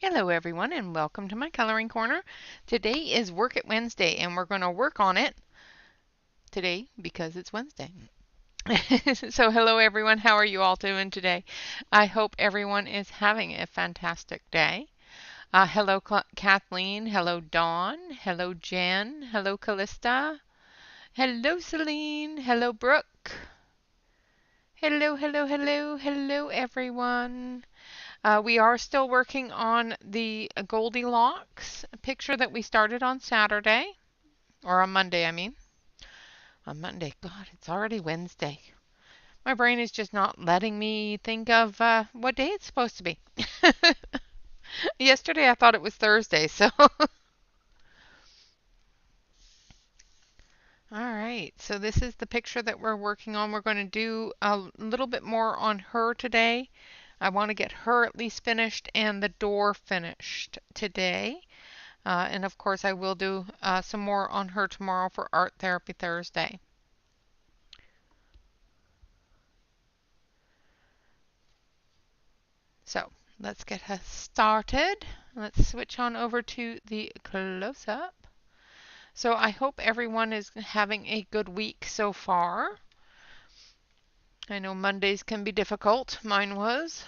Hello everyone and welcome to my coloring corner. Today is Work It Wednesday and we're going to work on it today because it's Wednesday. So hello everyone, how are you all doing today? I hope everyone is having a fantastic day. Hello Kathleen, hello Dawn, hello Jen, hello Callista, hello Celine, hello Brooke. Hello everyone. We are still working on the Goldilocks picture that we started on Saturday, or on Monday, I mean. On Monday. God, it's already Wednesday. My brain is just not letting me think of what day it's supposed to be. Yesterday I thought it was Thursday, so. All right, so this is the picture that we're working on. We're going to do a little bit more on her today. I want to get her at least finished and the door finished today. And of course, I will do some more on her tomorrow for Art Therapy Thursday. So let's get her started. Let's switch on over to the close-up. So I hope everyone is having a good week so far. I know Mondays can be difficult. Mine was.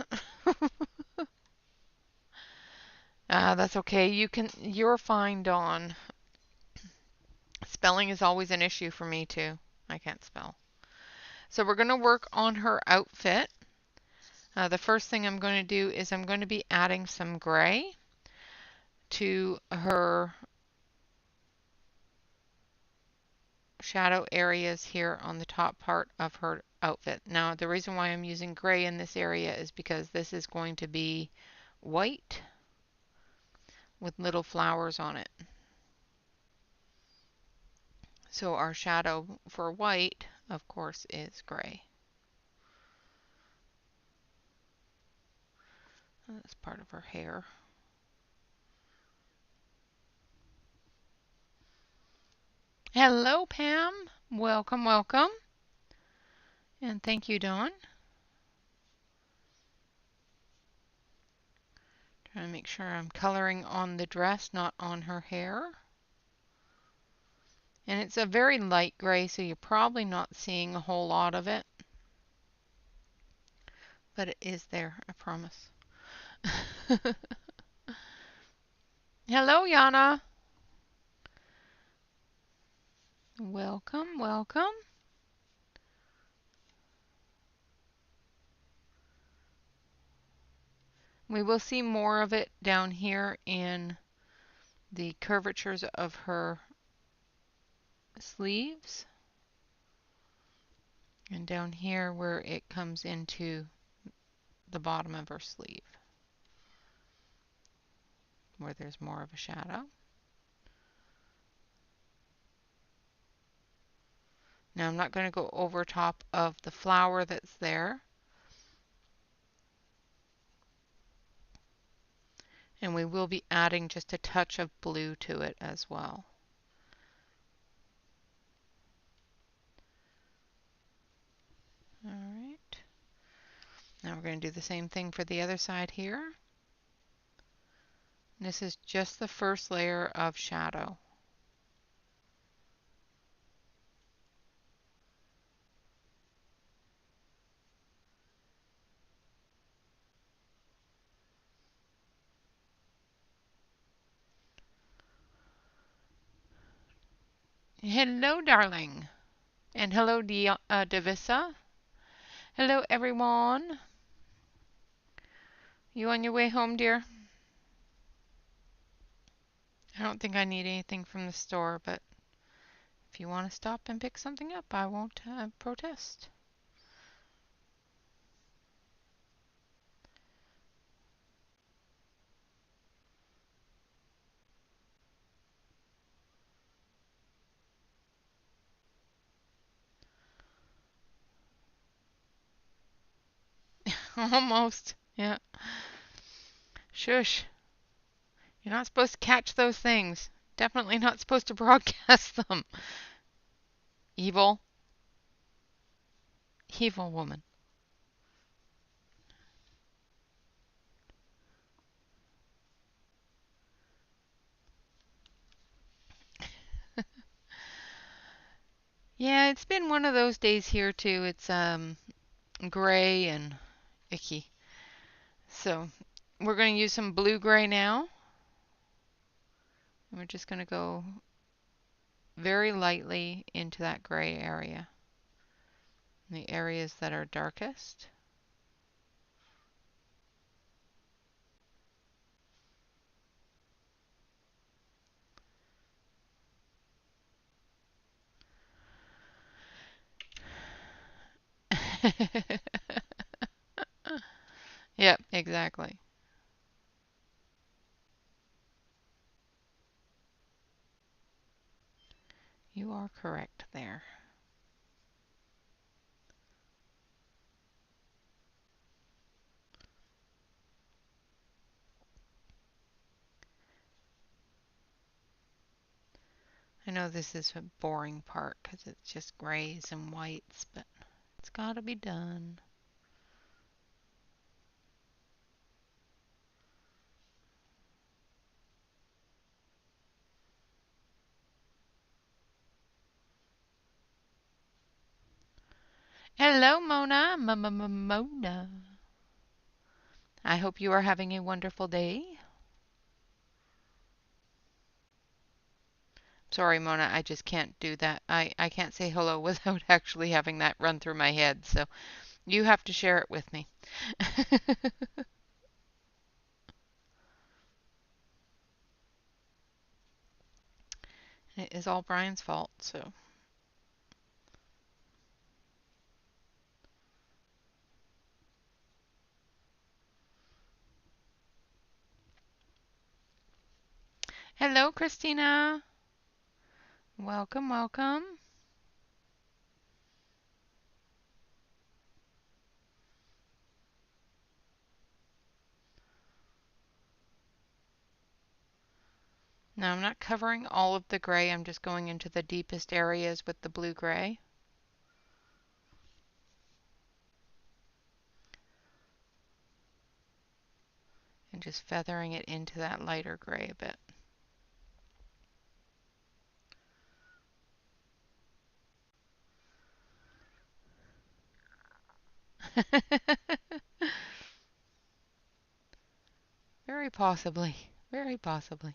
That's okay. You're fine, Dawn. Spelling is always an issue for me too. I can't spell. So we're going to work on her outfit. The first thing I'm going to do is I'm going to be adding some gray to her shadow areas here on the top part of her outfit. Now the reason why I'm using gray in this area is because this is going to be white with little flowers on it. So our shadow for white, of course, is gray. That's part of her hair. Hello, Pam. Welcome, welcome. And thank you, Dawn. Trying to make sure I'm coloring on the dress, not on her hair. And it's a very light gray, so you're probably not seeing a whole lot of it. But it is there, I promise. Hello, Yana. Welcome, welcome. We will see more of it down here in the curvatures of her sleeves. And down here where it comes into the bottom of her sleeve, where there's more of a shadow. Now I'm not going to go over top of the flower that's there. And we will be adding just a touch of blue to it as well. All right. Now we're going to do the same thing for the other side here. This is just the first layer of shadow. Hello, darling. And hello, Devissa. Hello, everyone. You on your way home, dear? I don't think I need anything from the store, but if you want to stop and pick something up, I won't protest. Almost. Yeah. Shush. You're not supposed to catch those things. Definitely not supposed to broadcast them. Evil, evil woman. Yeah, it's been one of those days here too. It's gray and icky. So we're going to use some blue gray now. And we're just going to go very lightly into that gray area. The areas that are darkest. Yep, exactly. You are correct there. I know this is a boring part because it's just grays and whites, but it's got to be done. Hello, Mona. Mona. I hope you are having a wonderful day. Sorry, Mona, I just can't do that. I can't say hello without actually having that run through my head, so you have to share it with me. It is all Brian's fault, so. Hello, Christina. Welcome, welcome. Now I'm not covering all of the gray, I'm just going into the deepest areas with the blue-gray. And just feathering it into that lighter gray a bit. Very possibly. Very possibly.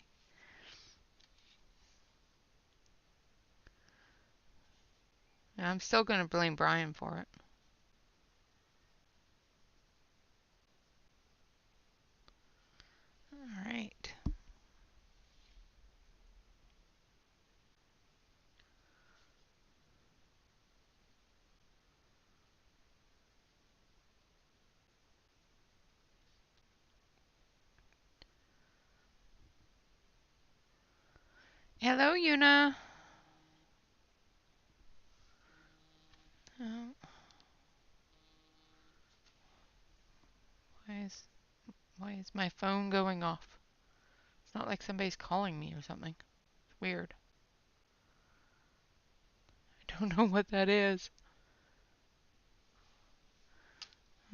And I'm still going to blame Brian for it. All right. Hello, Yuna. Oh, why is why is my phone going off? It's not like somebody's calling me or something. It's weird. I don't know what that is.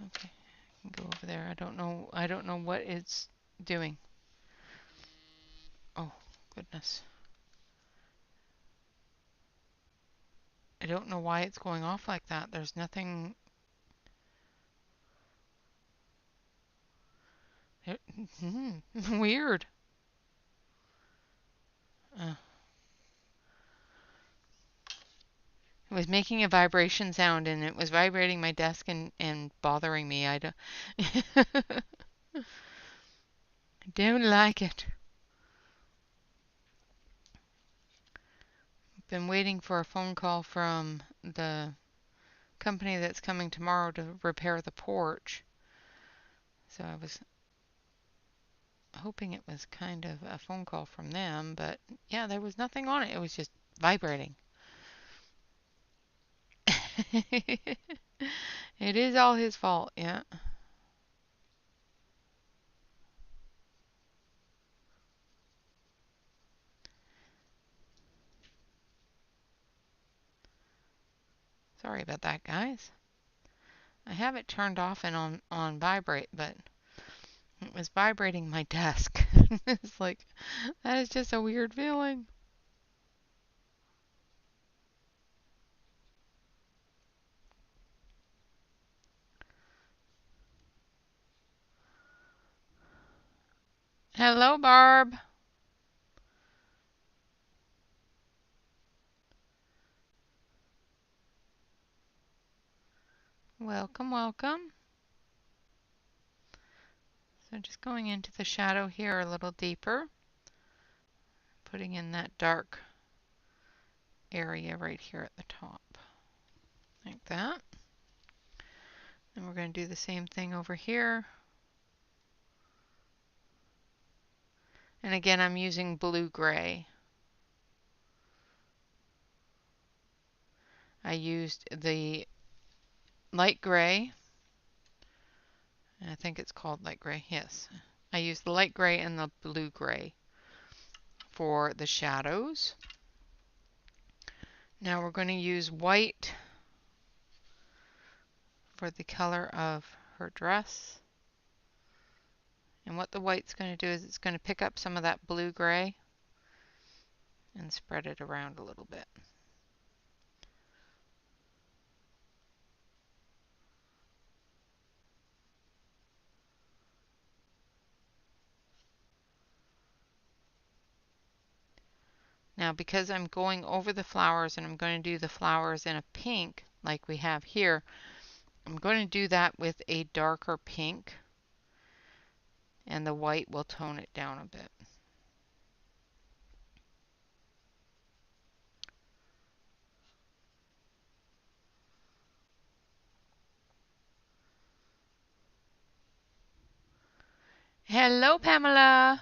Okay, I can go over there. I don't know what it's doing. Oh, goodness. I don't know why it's going off like that. There's nothing. Weird. Uh, it was making a vibration sound and it was vibrating my desk and bothering me. I don't like it. Been waiting for a phone call from the company that's coming tomorrow to repair the porch. So I was hoping it was kind of a phone call from them, but yeah, there was nothing on it. It was just vibrating. It is all his fault, yeah. Sorry about that, guys. I have it turned off and on vibrate, but it was vibrating my desk. It's like, that is just a weird feeling. Hello, Barb. Welcome, welcome. So just going into the shadow here a little deeper, putting in that dark area right here at the top, like that. And we're going to do the same thing over here. And again, I'm using blue-gray. I used the light gray. I think it's called light gray. Yes. I used the light gray and the blue-gray for the shadows. Now we're going to use white for the color of her dress. And what the white's going to do is it's going to pick up some of that blue-gray and spread it around a little bit. Now because I'm going over the flowers and I'm going to do the flowers in a pink like we have here, I'm going to do that with a darker pink, and the white will tone it down a bit. Hello, Pamela.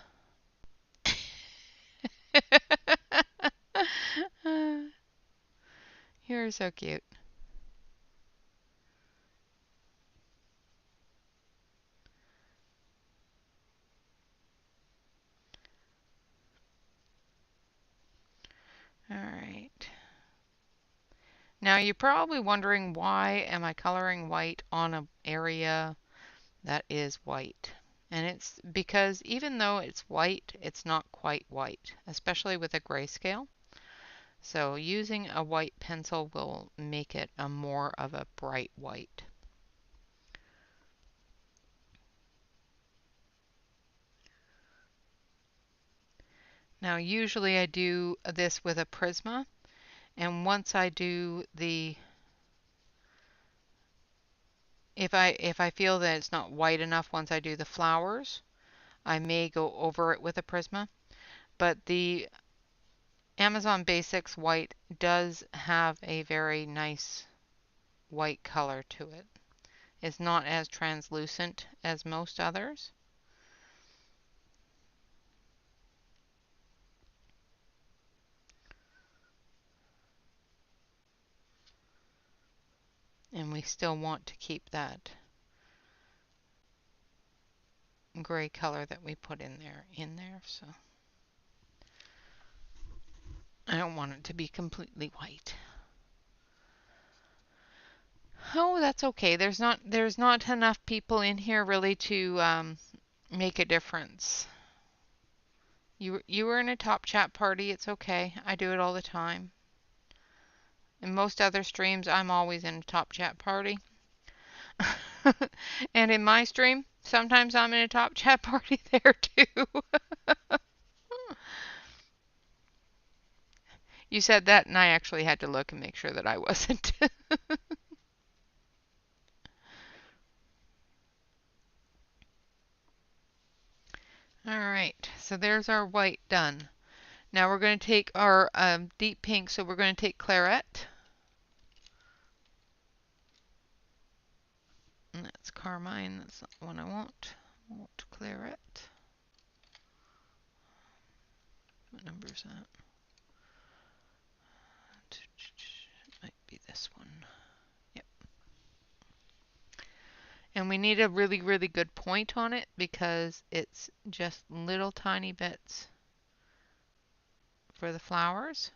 You're so cute. All right. Now you're probably wondering, why am I coloring white on an area that is white? And it's because even though it's white, it's not quite white, especially with a grayscale. So using a white pencil will make it a more of a bright white. Now usually I do this with a Prisma, and once I do the, if I feel that it's not white enough once I do the flowers, I may go over it with a Prisma. But the Amazon Basics white does have a very nice white color to it. It's not as translucent as most others. And we still want to keep that gray color that we put in there, so I don't want it to be completely white. Oh, that's okay. There's not enough people in here really to make a difference. You were in a top chat party. It's okay. I do it all the time. In most other streams, I'm always in a top chat party. And in my stream, sometimes I'm in a top chat party there too. You said that, and I actually had to look and make sure that I wasn't. All right, so there's our white done. Now we're going to take our deep pink, so we're going to take claret. And that's carmine, that's not the one I want. I want claret. What number is that? It might be this one. Yep. And we need a really, really good point on it because it's just little tiny bits for the flowers.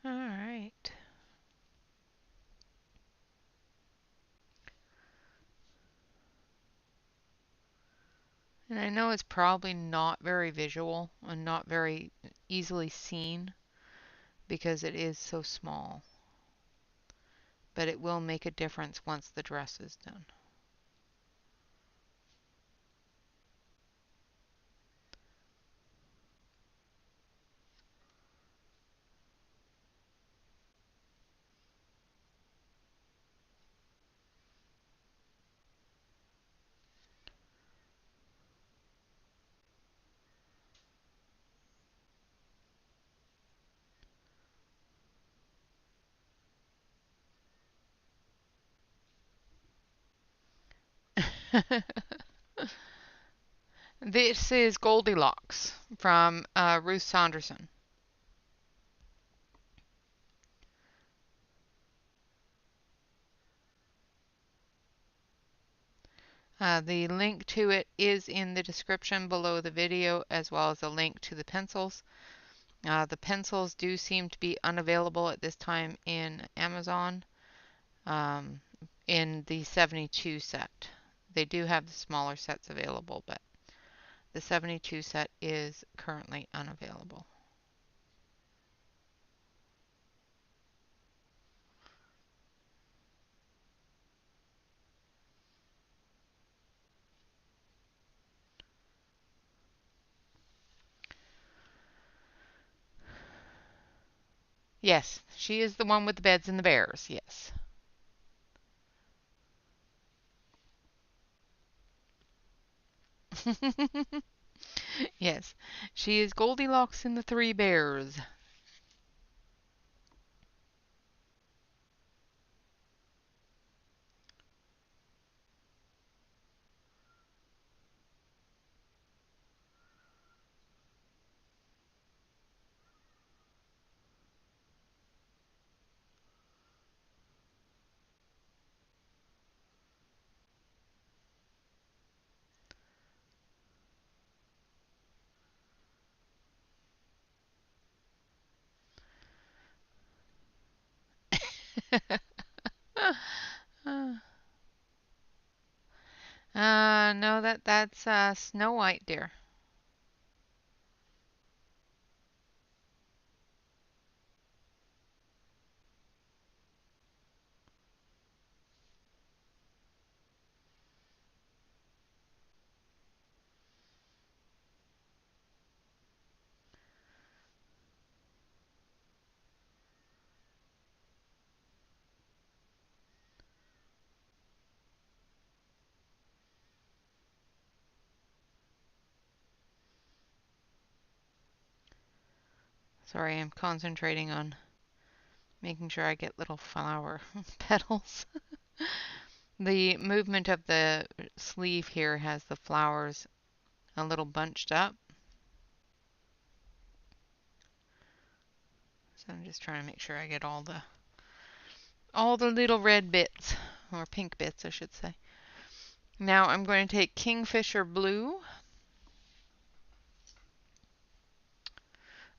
All right. And I know it's probably not very visual and not very easily seen because it is so small, but it will make a difference once the dress is done. This is Goldilocks from Ruth Saunderson. The link to it is in the description below the video, as well as a link to the pencils. The pencils do seem to be unavailable at this time in Amazon um, in the 72 set. They do have the smaller sets available, but the 72 set is currently unavailable. Yes, she is the one with the beds and the bears, yes. Yes, she is Goldilocks and the Three Bears. No, that's Snow White, dear. Sorry, I'm concentrating on making sure I get little flower petals. The movement of the sleeve here has the flowers a little bunched up. So I'm just trying to make sure I get all the little red bits, or pink bits, I should say. Now I'm going to take Kingfisher Blue.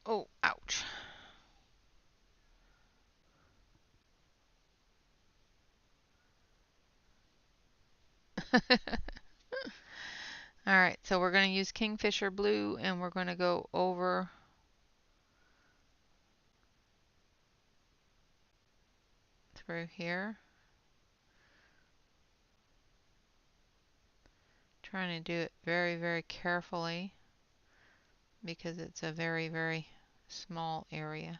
Oh, ouch. All right, so we're going to use Kingfisher Blue and we're going to go over through here. Trying to do it very, very carefully because it's a very, very small area.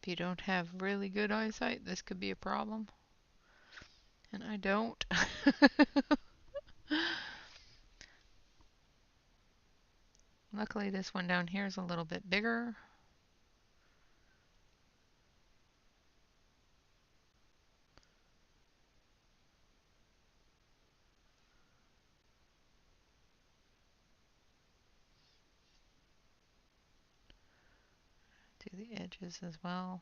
If you don't have really good eyesight, this could be a problem. And I don't. Luckily this one down here is a little bit bigger. Do the edges as well.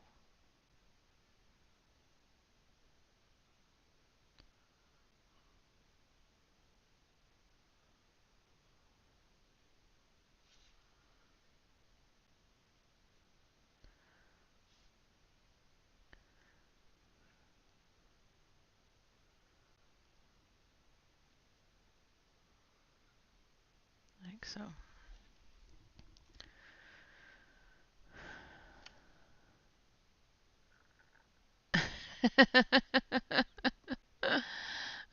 Like so.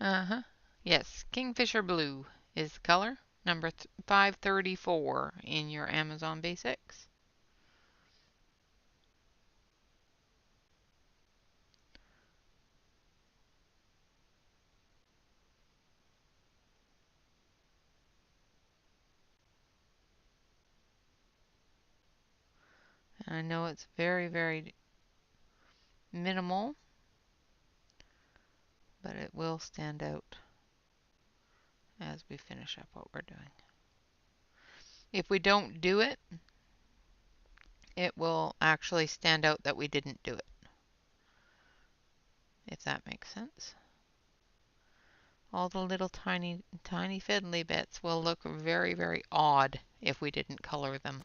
Uh-huh. Yes, Kingfisher Blue is the color. Number 534 in your Amazon Basics. And I know it's very, very minimal, but it will stand out as we finish up what we're doing. If we don't do it, it will actually stand out that we didn't do it, if that makes sense. All the little tiny fiddly bits will look very, very odd if we didn't color them.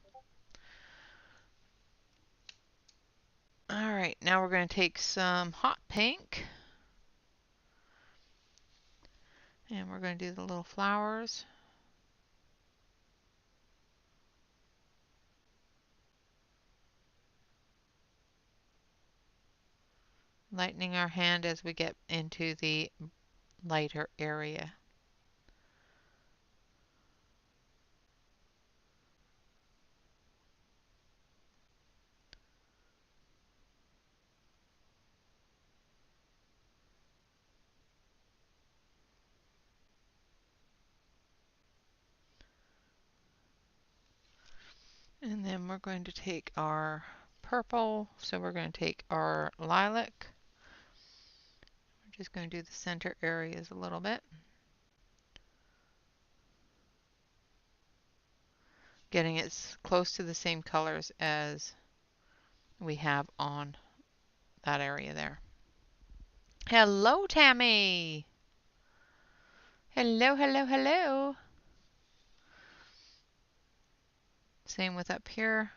Alright, now we're going to take some hot pink. And we're going to do the little flowers. Lightening our hand as we get into the lighter area. And then we're going to take our purple, so we're going to take our lilac. We're just going to do the center areas a little bit. Getting it close to the same colors as we have on that area there. Hello, Tammy! Hello, hello, hello! Same with up here.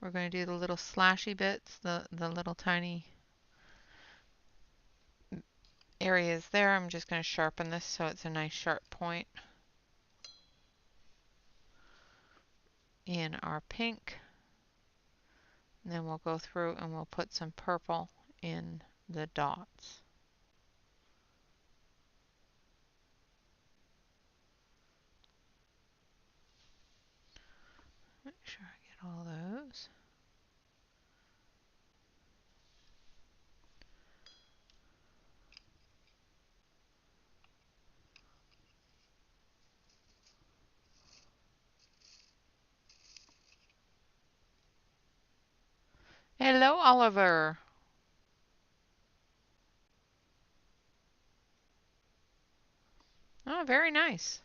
We're going to do the little slashy bits, the little tiny areas there. I'm just going to sharpen this so it's a nice sharp point in our pink. And then we'll go through and we'll put some purple in the dots. Make sure I get all those. Hello, Oliver. Oh, very nice.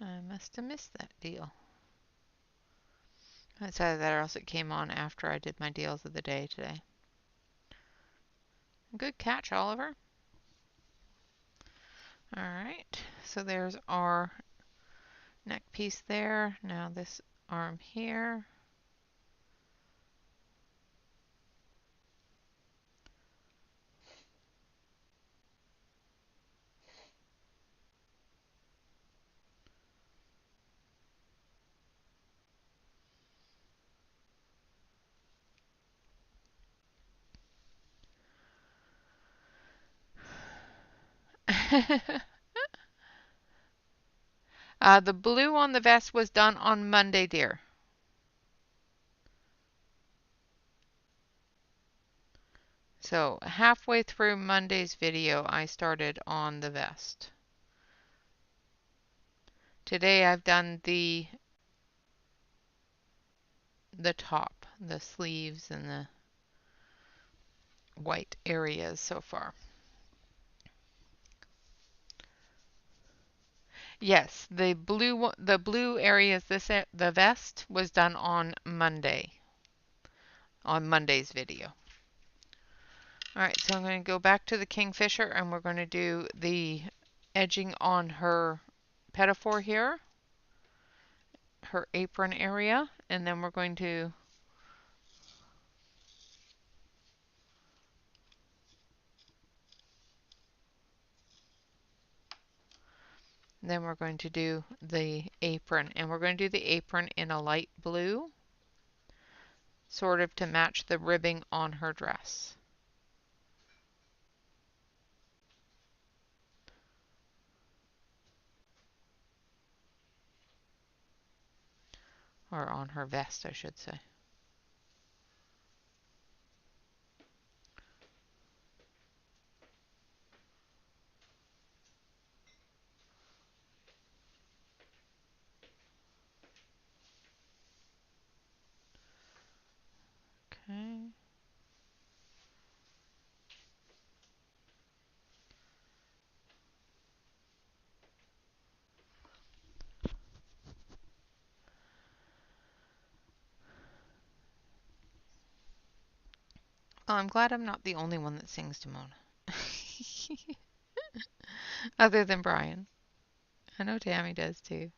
I must have missed that deal. It's either that or else it came on after I did my deals of the day today. Good catch, Oliver. Alright, so there's our neck piece there. Now this arm here. The blue on the vest was done on Monday, dear. So halfway through Monday's video, I started on the vest. Today I've done the top, the sleeves and the white areas so far. Yes, the blue areas, the vest was done on Monday, on Monday's video. All right, so I'm going to go back to the Kingfisher and we're going to do the edging on her pinafore here, her apron area, and then we're going to do the apron, and we're going to do the apron in a light blue, sort of to match the ribbing on her dress. Or on her vest, I should say. Okay. Oh, I'm glad I'm not the only one that sings to Mona. Other than Brian. I know Tammy does too.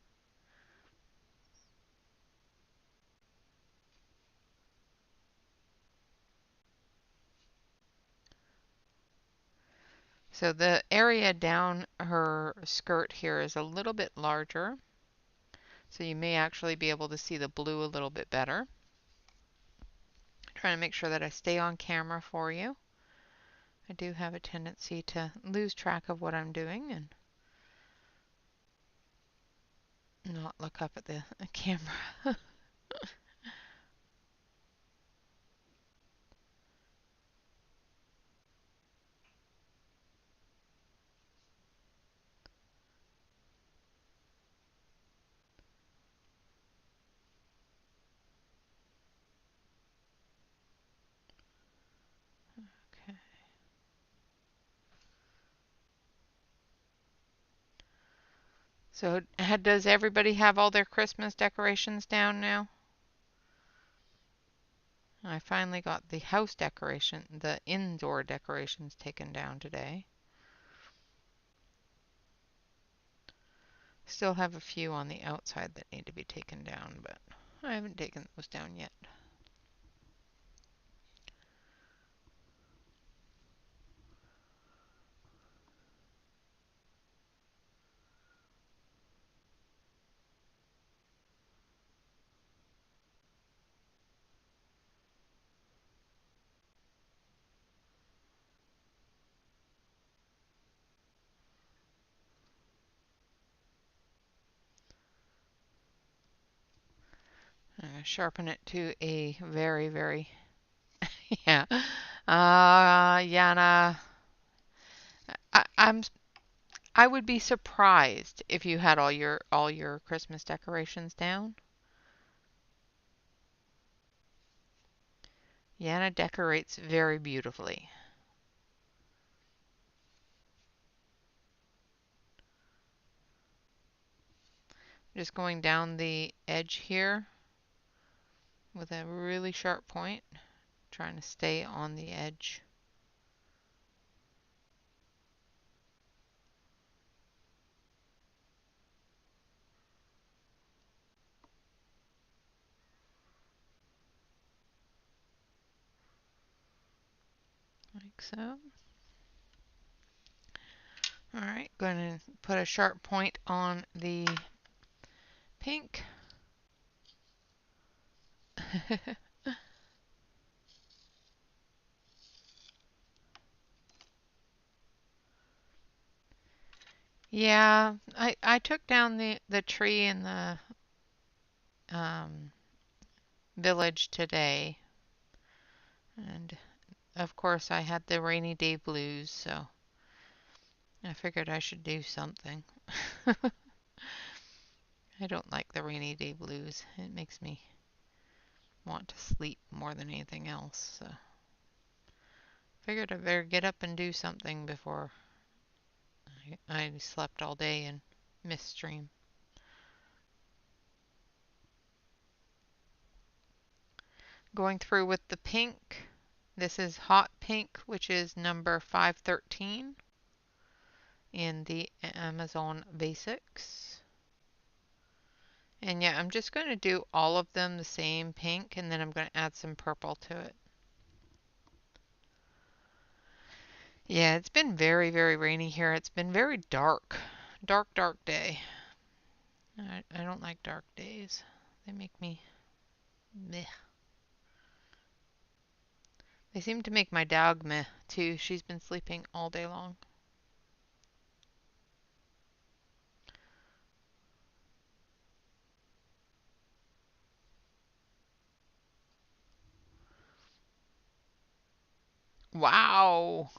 So the area down her skirt here is a little bit larger. So you may actually be able to see the blue a little bit better. Trying to make sure that I stay on camera for you. I do have a tendency to lose track of what I'm doing and not look up at the camera. Okay. So does everybody have all their Christmas decorations down now? I finally got the house decoration, the indoor decorations taken down today. Still have a few on the outside that need to be taken down, but I haven't taken those down yet. I'm going to sharpen it to a very, very, yeah. Yana, I'm I would be surprised if you had all your Christmas decorations down. Yana decorates very beautifully. Just going down the edge here with a really sharp point, trying to stay on the edge. Like so. All right, going to put a sharp point on the pink. Yeah, I took down the tree in the village today, and of course, I had the rainy day blues, so I figured I should do something. I don't like the rainy day blues. It makes me want to sleep more than anything else, so figured I better get up and do something before I slept all day and missed stream. Going through with the pink. This is hot pink, which is number 513 in the Amazon Basics. And yeah, I'm just going to do all of them the same pink, and then I'm going to add some purple to it. Yeah, it's been very, very rainy here. It's been very dark. Dark, dark day. I don't like dark days. They make me meh. They seem to make my dog meh too. She's been sleeping all day long. Wow.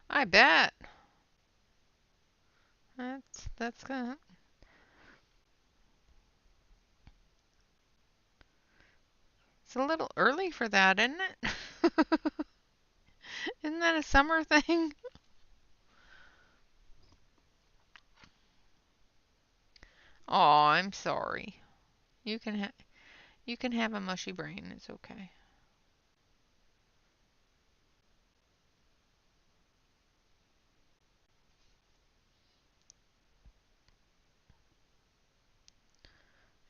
I bet. That's gonna. It's a little early for that, isn't it? Isn't that a summer thing? Oh, I'm sorry. You can have a mushy brain. It's okay.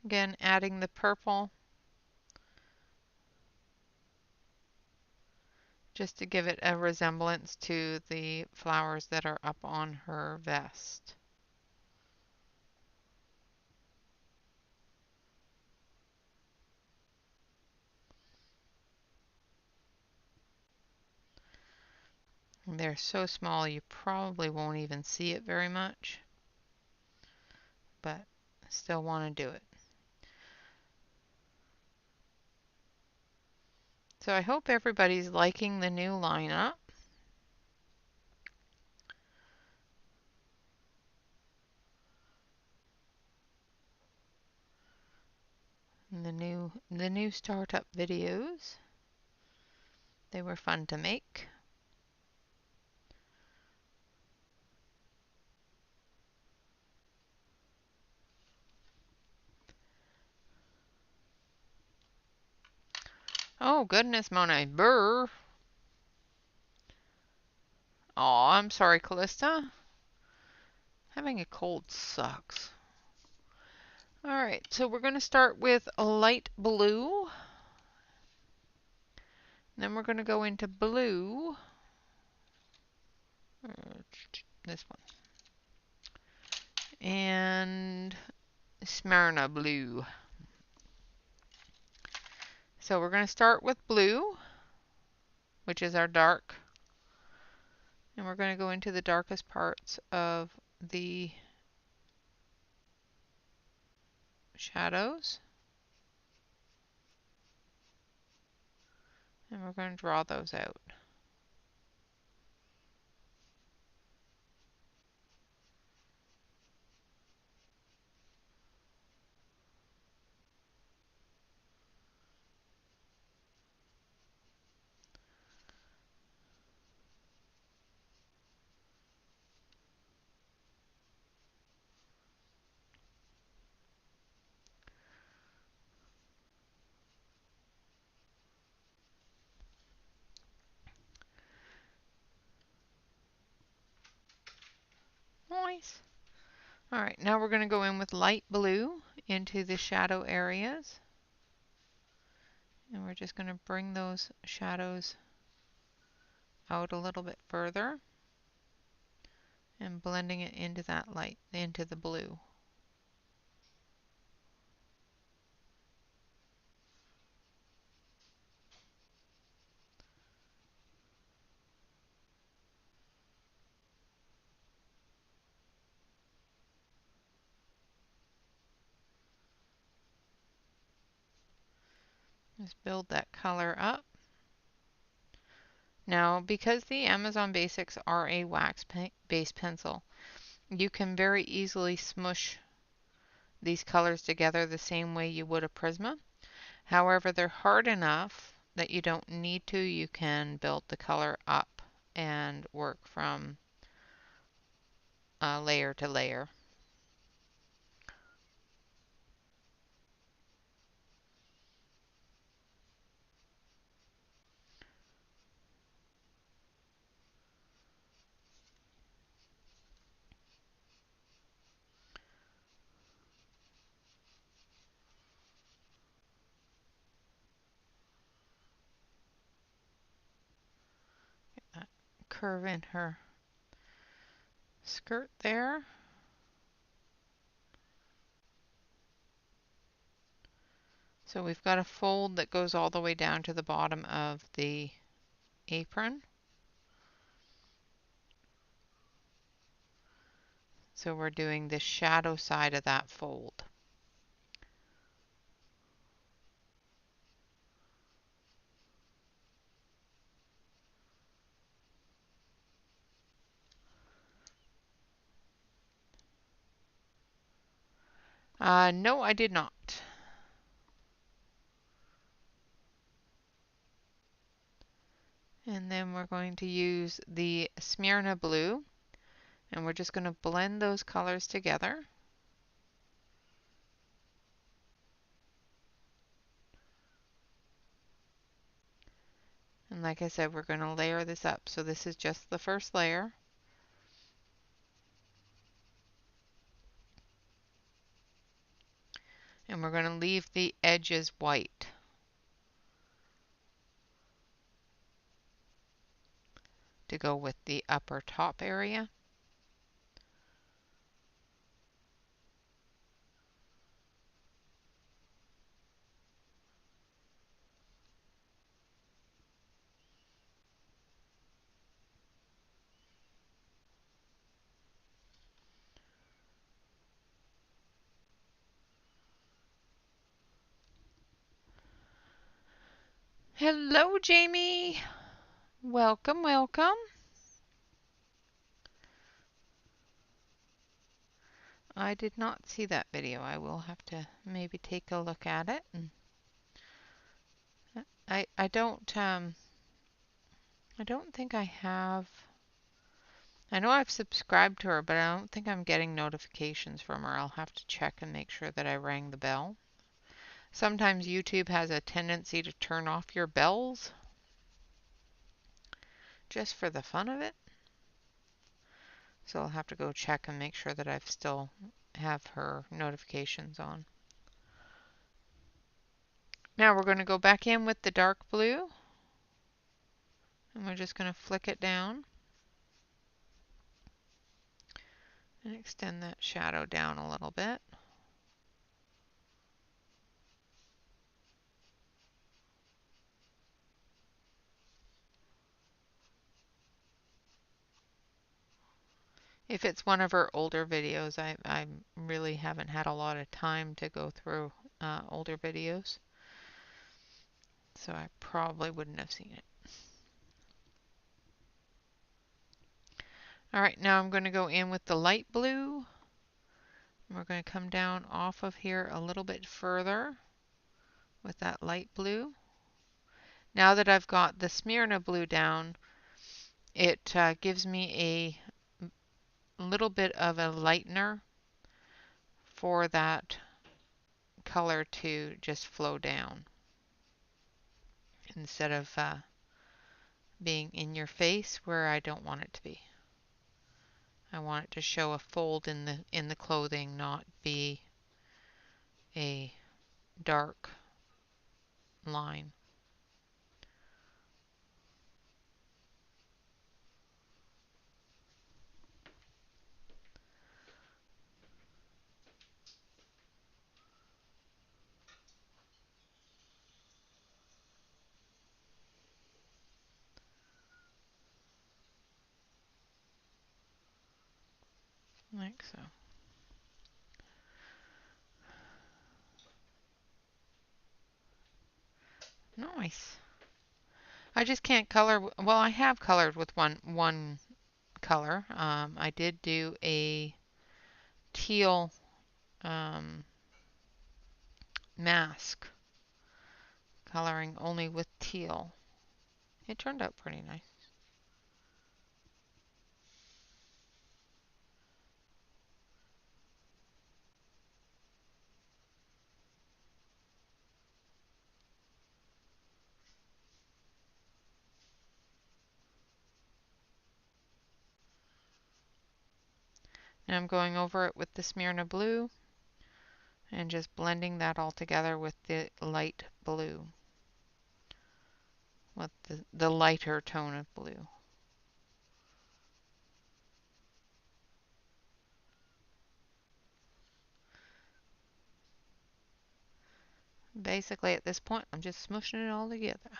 Again, adding the purple just to give it a resemblance to the flowers that are up on her vest. And they're so small you probably won't even see it very much, but I still want to do it. So I hope everybody's liking the new lineup. And the new startup videos. They were fun to make. Oh goodness, Monet. Brr. Aw, I'm sorry, Callista. Having a cold sucks. Alright, so we're going to start with a light blue. Then we're going to go into blue. This one. And Smyrna blue. So we're going to start with blue, which is our dark. And we're going to go into the darkest parts of the shadows. And we're going to draw those out. Nice. Alright, now we're going to go in with light blue into the shadow areas. And we're just going to bring those shadows out a little bit further and blending it into that light, into the blue. Just build that color up. Now, because the Amazon Basics are a wax-based pencil, you can very easily smush these colors together the same way you would a Prisma. However, they're hard enough that you don't need to. You can build the color up and work from layer to layer. That curve in her skirt there. So we've got a fold that goes all the way down to the bottom of the apron. So we're doing the shadow side of that fold. No, I did not. And then we're going to use the Smyrna blue, and we're just going to blend those colors together. And like I said, we're going to layer this up. So this is just the first layer. And we're going to leave the edges white to go with the upper top area. Hello, Jamie. Welcome, welcome. I did not see that video. I will have to maybe take a look at it. And I don't think I have. I know I've subscribed to her, but I don't think I'm getting notifications from her. I'll have to check and make sure that I rang the bell. Sometimes YouTube has a tendency to turn off your bells just for the fun of it. So I'll have to go check and make sure that I've still have her notifications on. Now we're going to go back in with the dark blue, and we're just going to flick it down and extend that shadow down a little bit. If it's one of her older videos, I really haven't had a lot of time to go through older videos, so I probably wouldn't have seen it. All right, now I'm going to go in with the light blue. We're going to come down off of here a little bit further with that light blue. Now that I've got the Smyrna blue down, it gives me a little bit of a lightener for that color to just flow down instead of being in your face where I don't want it to be. I want it to show a fold in the clothing, not be a dark line. Like so. Nice. I just can't color. Well, I have colored with one color. I did do a teal um, mask, coloring only with teal. It turned out pretty nice. Now I'm going over it with the Smyrna blue and just blending that all together with the light blue, with the lighter tone of blue. Basically at this point I'm just smushing it all together.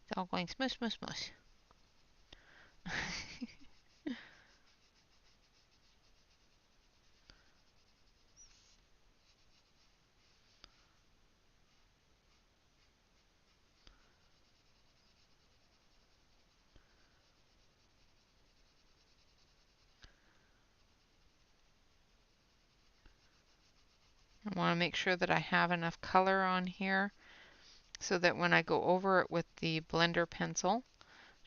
It's all going smush, smush, smush. I want to make sure that I have enough color on here so that when I go over it with the blender pencil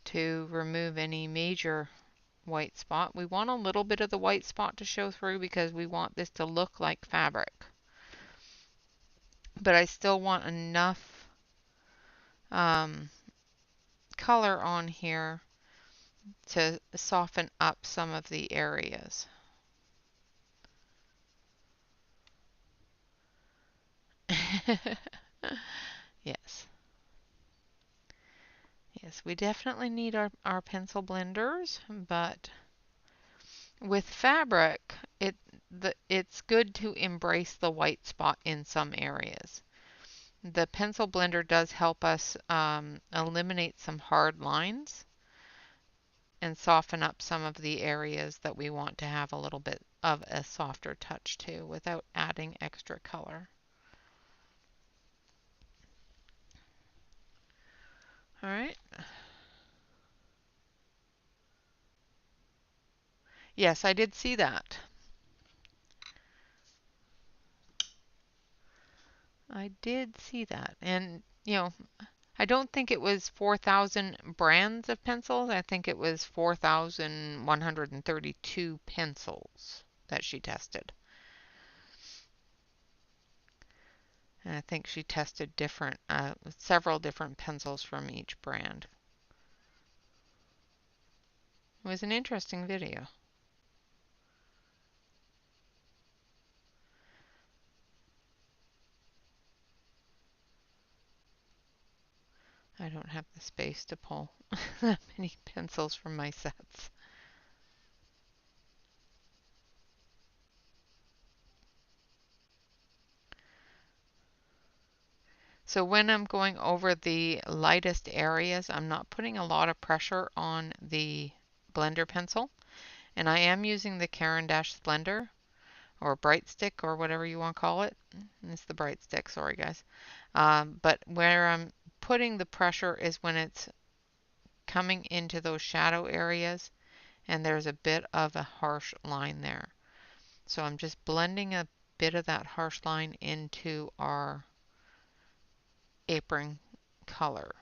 to remove any major white spot, we want a little bit of the white spot to show through because we want this to look like fabric. But I still want enough color on here to soften up some of the areas. Yes. Yes, we definitely need our pencil blenders, but with fabric, it's good to embrace the white spot in some areas. The pencil blender does help us eliminate some hard lines and soften up some of the areas that we want to have a little bit of a softer touch to without adding extra color. All right. Yes, I did see that. I did see that. And, I don't think it was 4,000 brands of pencils. I think it was 4,132 pencils that she tested. And I think she tested several different pencils from each brand. It was an interesting video. I don't have the space to pull that many pencils from my sets. So when I'm going over the lightest areas, I'm not putting a lot of pressure on the blender pencil. And I am using the Caran d'Ache Splendor or Bright Stick or whatever you want to call it. It's the Bright Stick, sorry guys. But where I'm putting the pressure is when it's coming into those shadow areas and there's a bit of a harsh line there. So I'm just blending a bit of that harsh line into our apron color.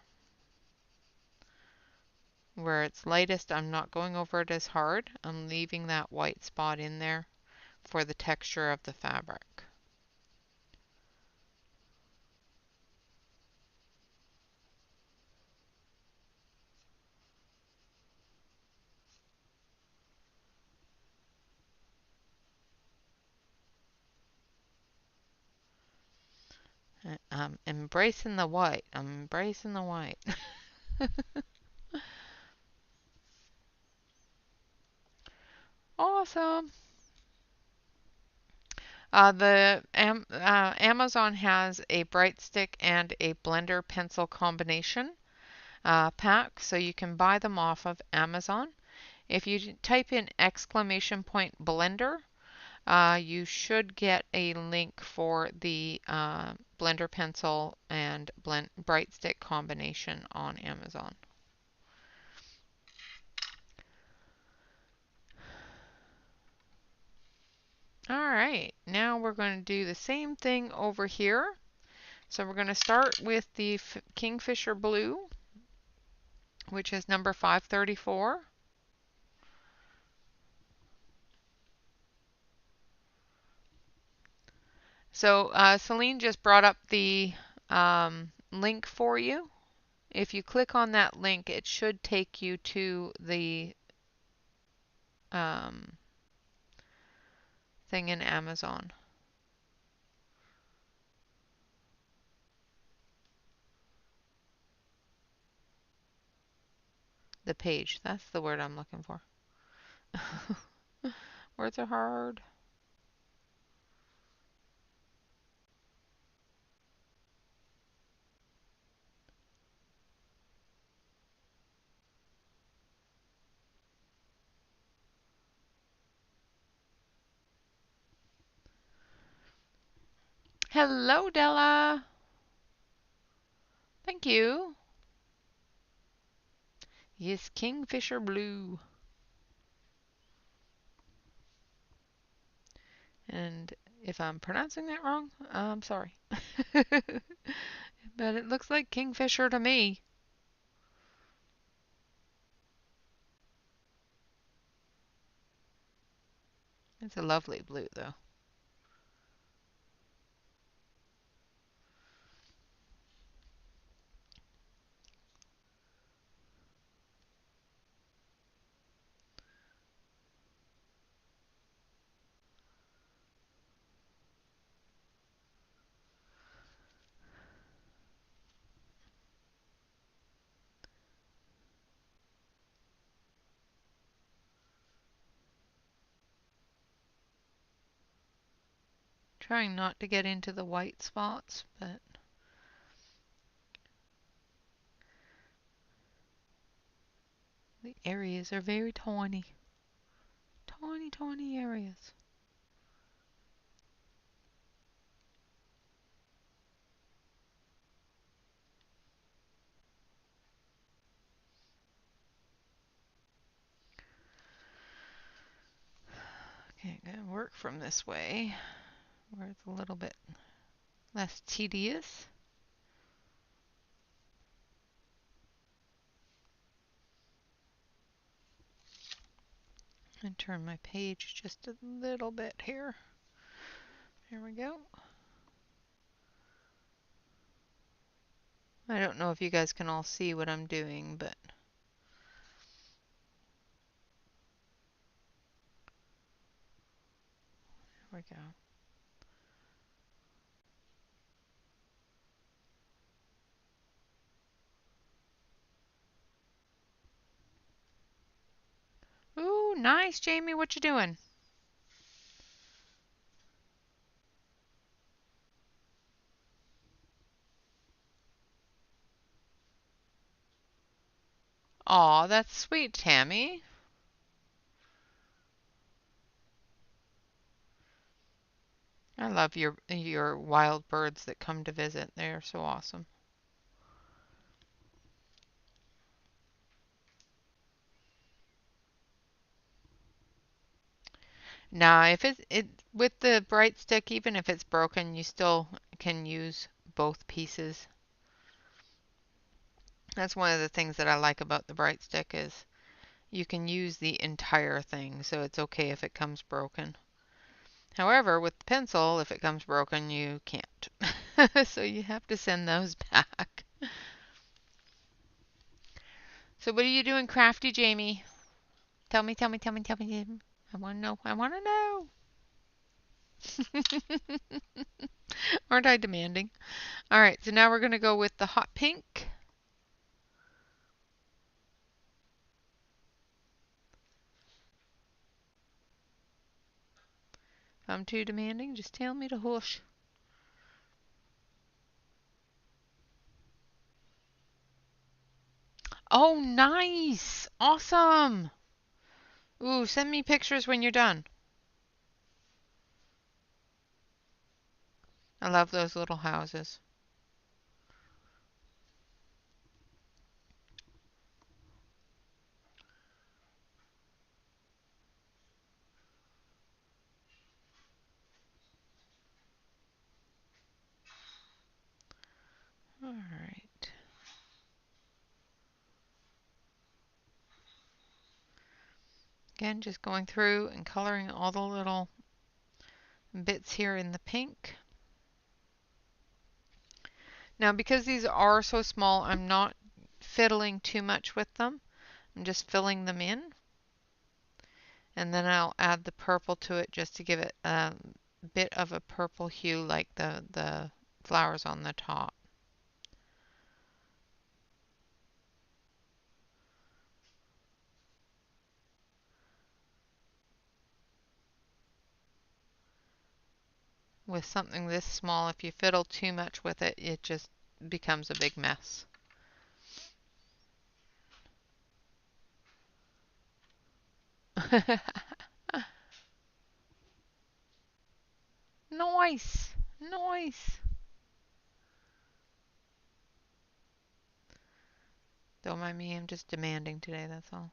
Where it's lightest, I'm not going over it as hard. I'm leaving that white spot in there for the texture of the fabric. I'm embracing the white. I'm embracing the white. Awesome. Amazon has a Bright Stick and a blender pencil combination pack, so you can buy them off of Amazon. If you type in exclamation point blender, You should get a link for the blender pencil and bright stick combination on Amazon. All right, now we're going to do the same thing over here. So we're going to start with the Kingfisher Blue, which is number 534. So Celine just brought up the link for you. If you click on that link, it should take you to the thing in Amazon. The page, that's the word I'm looking for. Words are hard. Hello, Della. Thank you. Yes, Kingfisher Blue. And if I'm pronouncing that wrong, I'm sorry. But it looks like Kingfisher to me. It's a lovely blue, though. Trying not to get into the white spots, but the areas are very tiny. Tiny, tiny areas. Okay, I'm gonna work from this way, where it's a little bit less tedious. And turn my page just a little bit here. There we go. I don't know if you guys can all see what I'm doing, but there we go. Ooh, nice, Jamie. What you doing? Aw, that's sweet, Tammy. I love your wild birds that come to visit. They are so awesome. Now, if it with the bright stick, even if it's broken, you still can use both pieces. That's one of the things that I like about the bright stick is you can use the entire thing, so it's okay if it comes broken. However, with the pencil, if it comes broken, you can't. So you have to send those back. So what are you doing, crafty Jamie? Tell me, tell me, tell me, tell me. I want to know. I want to know. Aren't I demanding? All right, so now we're going to go with the hot pink. If I'm too demanding, just tell me to hush. Oh, nice. Awesome. Ooh, send me pictures when you're done. I love those little houses. All right. Again, just going through and coloring all the little bits here in the pink. Now, because these are so small, I'm not fiddling too much with them. I'm just filling them in. And then I'll add the purple to it just to give it a bit of a purple hue like the flowers on the top. With something this small, if you fiddle too much with it, it just becomes a big mess. Nice! Nice! Don't mind me, I'm just demanding today, that's all.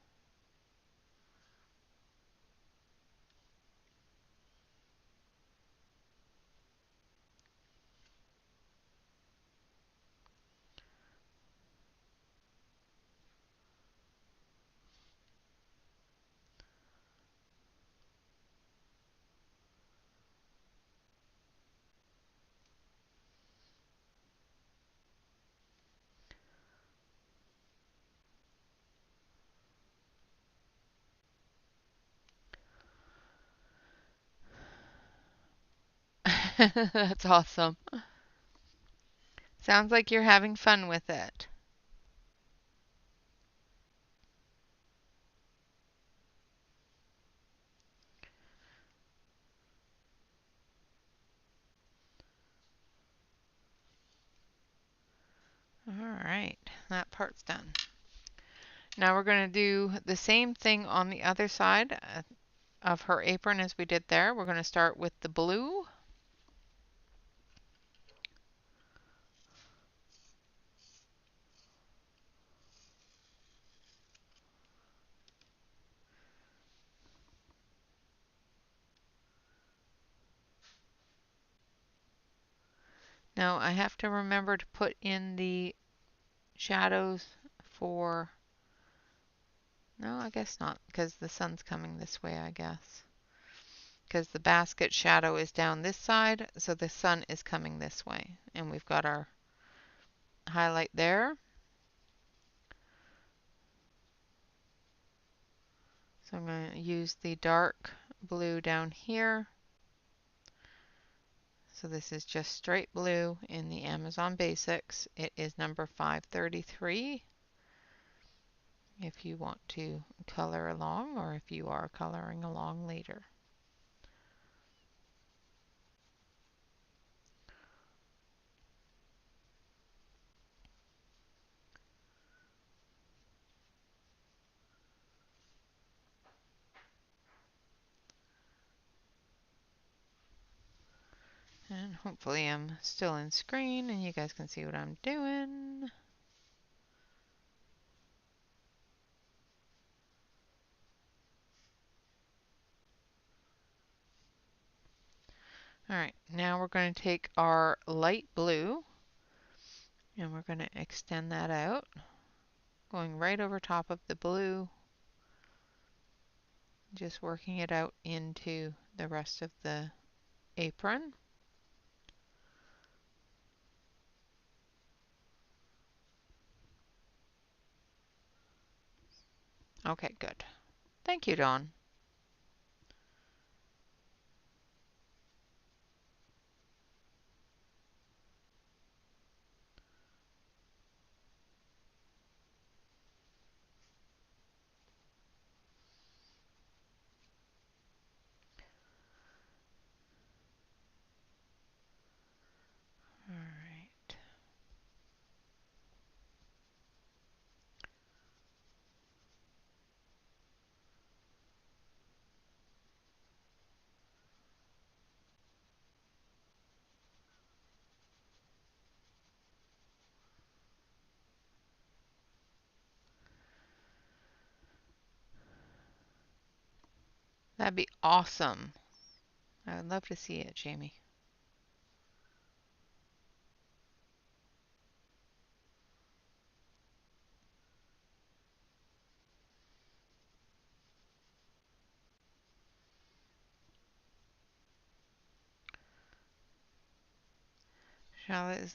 That's awesome. Sounds like you're having fun with it. Alright, that part's done. Now we're going to do the same thing on the other side of her apron as we did there. We're going to start with the blue. Now I have to remember to put in the shadows for... No, I guess not, because the sun's coming this way, I guess. Because the basket shadow is down this side, so the sun is coming this way. And we've got our highlight there. So I'm going to use the dark blue down here. So this is just straight blue in the Amazon Basics. It is number 533 if you want to color along or if you are coloring along later. And hopefully I'm still in screen and you guys can see what I'm doing. Alright, now we're going to take our light blue and we're going to extend that out, going right over top of the blue, just working it out into the rest of the apron. Okay, good. Thank you, Dawn. Alright. That'd be awesome. I would love to see it, Jamie. Charlotte is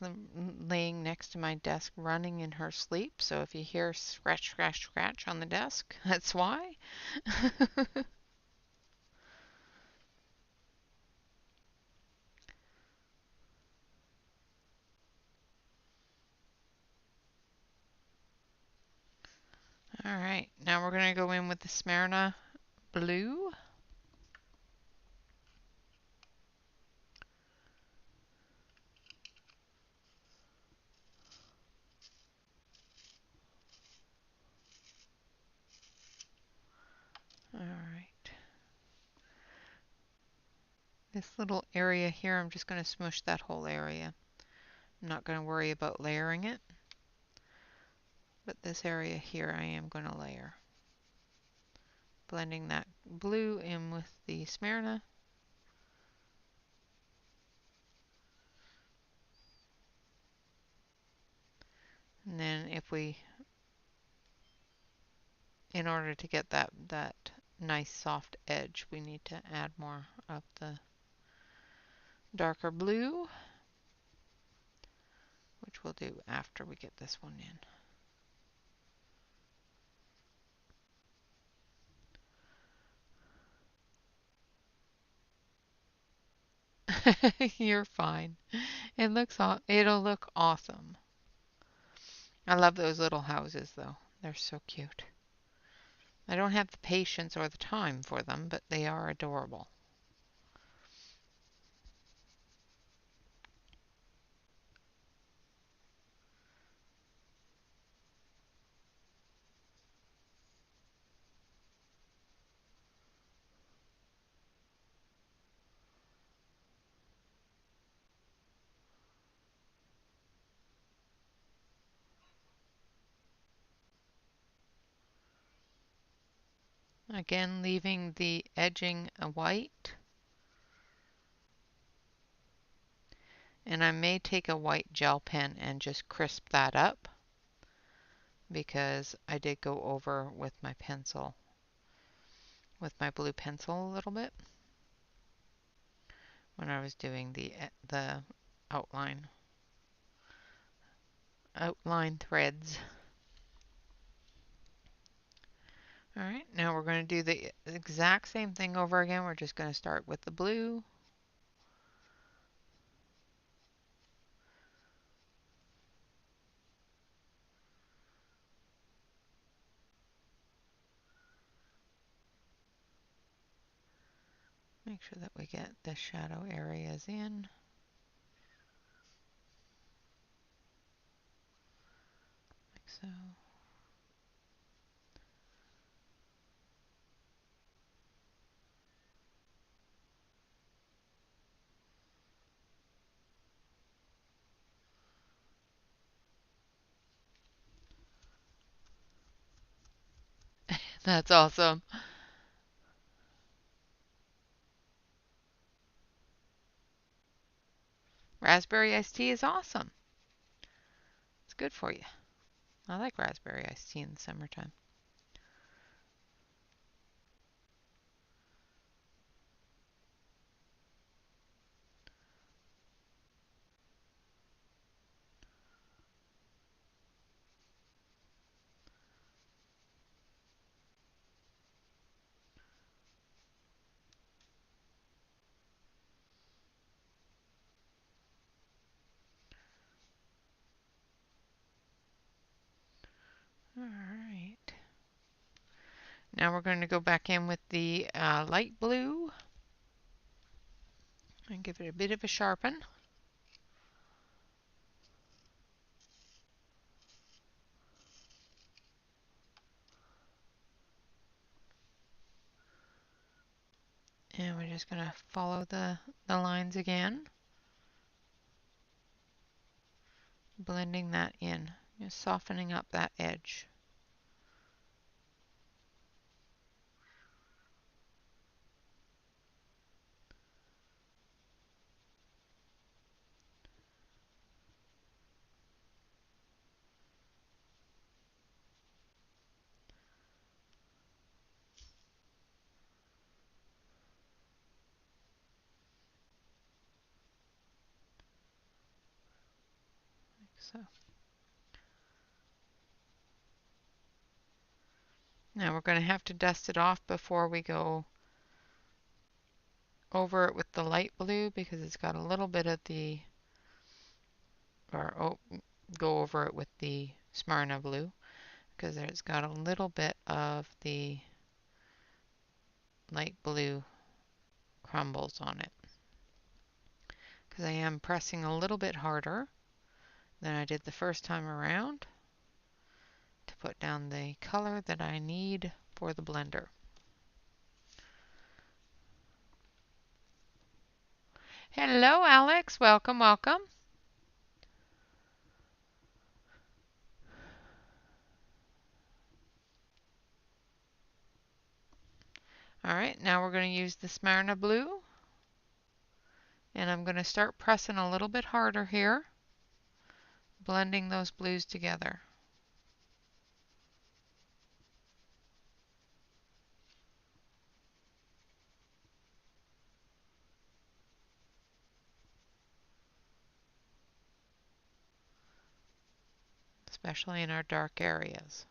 laying next to my desk running in her sleep, so if you hear scratch, scratch, scratch on the desk, that's why. All right, now we're going to go in with the Smyrna blue. All right. This little area here, I'm just going to smush that whole area. I'm not going to worry about layering it, but this area here I am going to layer. Blending that blue in with the Smyrna. And then in order to get that nice soft edge, we need to add more of the darker blue, which we'll do after we get this one in. You're fine. It'll look awesome. I love those little houses though. They're so cute. I don't have the patience or the time for them, but they are adorable. Again, leaving the edging white. And I may take a white gel pen and just crisp that up because I did go over with my pencil, with my blue pencil a little bit when I was doing the outline threads. All right, now we're going to do the exact same thing over again. We're just going to start with the blue. Make sure that we get the shadow areas in. Like so. That's awesome. Raspberry iced tea is awesome. It's good for you. I like raspberry iced tea in the summertime. All right. Now we're going to go back in with the light blue and give it a bit of a sharpen. And we're just going to follow the lines again, blending that in, just softening up that edge. So now we're going to have to dust it off before we go over it with the light blue because it's got a little bit of the, or go over it with the Smyrna blue because it's got a little bit of the light blue crumbles on it. Because I am pressing a little bit harder than I did the first time around to put down the color that I need for the blender. Hello, Alex. Welcome, welcome. All right, now we're going to use the Smyrna blue. And I'm going to start pressing a little bit harder here, blending those blues together. Especially in our dark areas.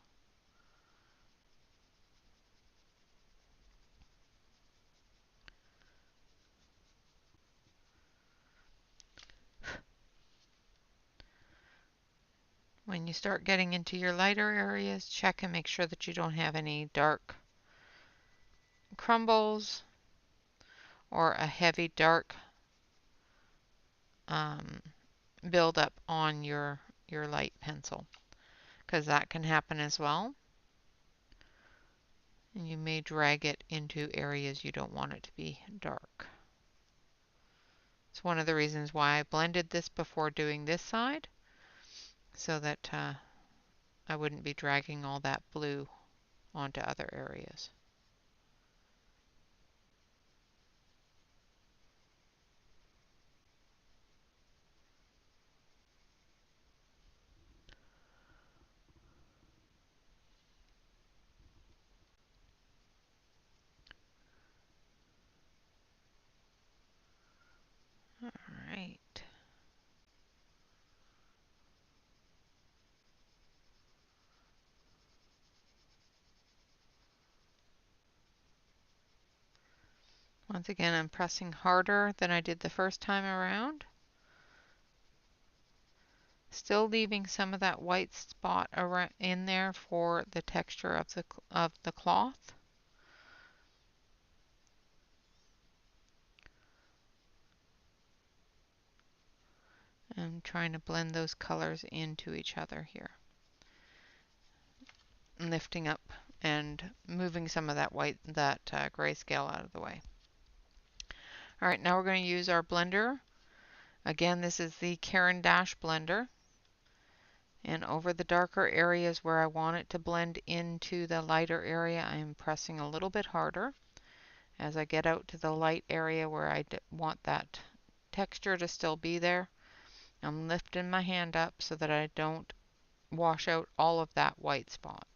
When you start getting into your lighter areas, check and make sure that you don't have any dark crumbles or a heavy dark buildup on your light pencil, because that can happen as well. And you may drag it into areas you don't want it to be dark. It's one of the reasons why I blended this before doing this side, so that I wouldn't be dragging all that blue onto other areas. All right. Once again, I'm pressing harder than I did the first time around. Still leaving some of that white spot around in there for the texture of the cloth. I'm trying to blend those colors into each other here. Lifting up and moving some of that grayscale out of the way. All right, now we're going to use our blender. Again, this is the Caran d'Ache blender. And over the darker areas where I want it to blend into the lighter area, I'm pressing a little bit harder. As I get out to the light area where I want that texture to still be there, I'm lifting my hand up so that I don't wash out all of that white spot.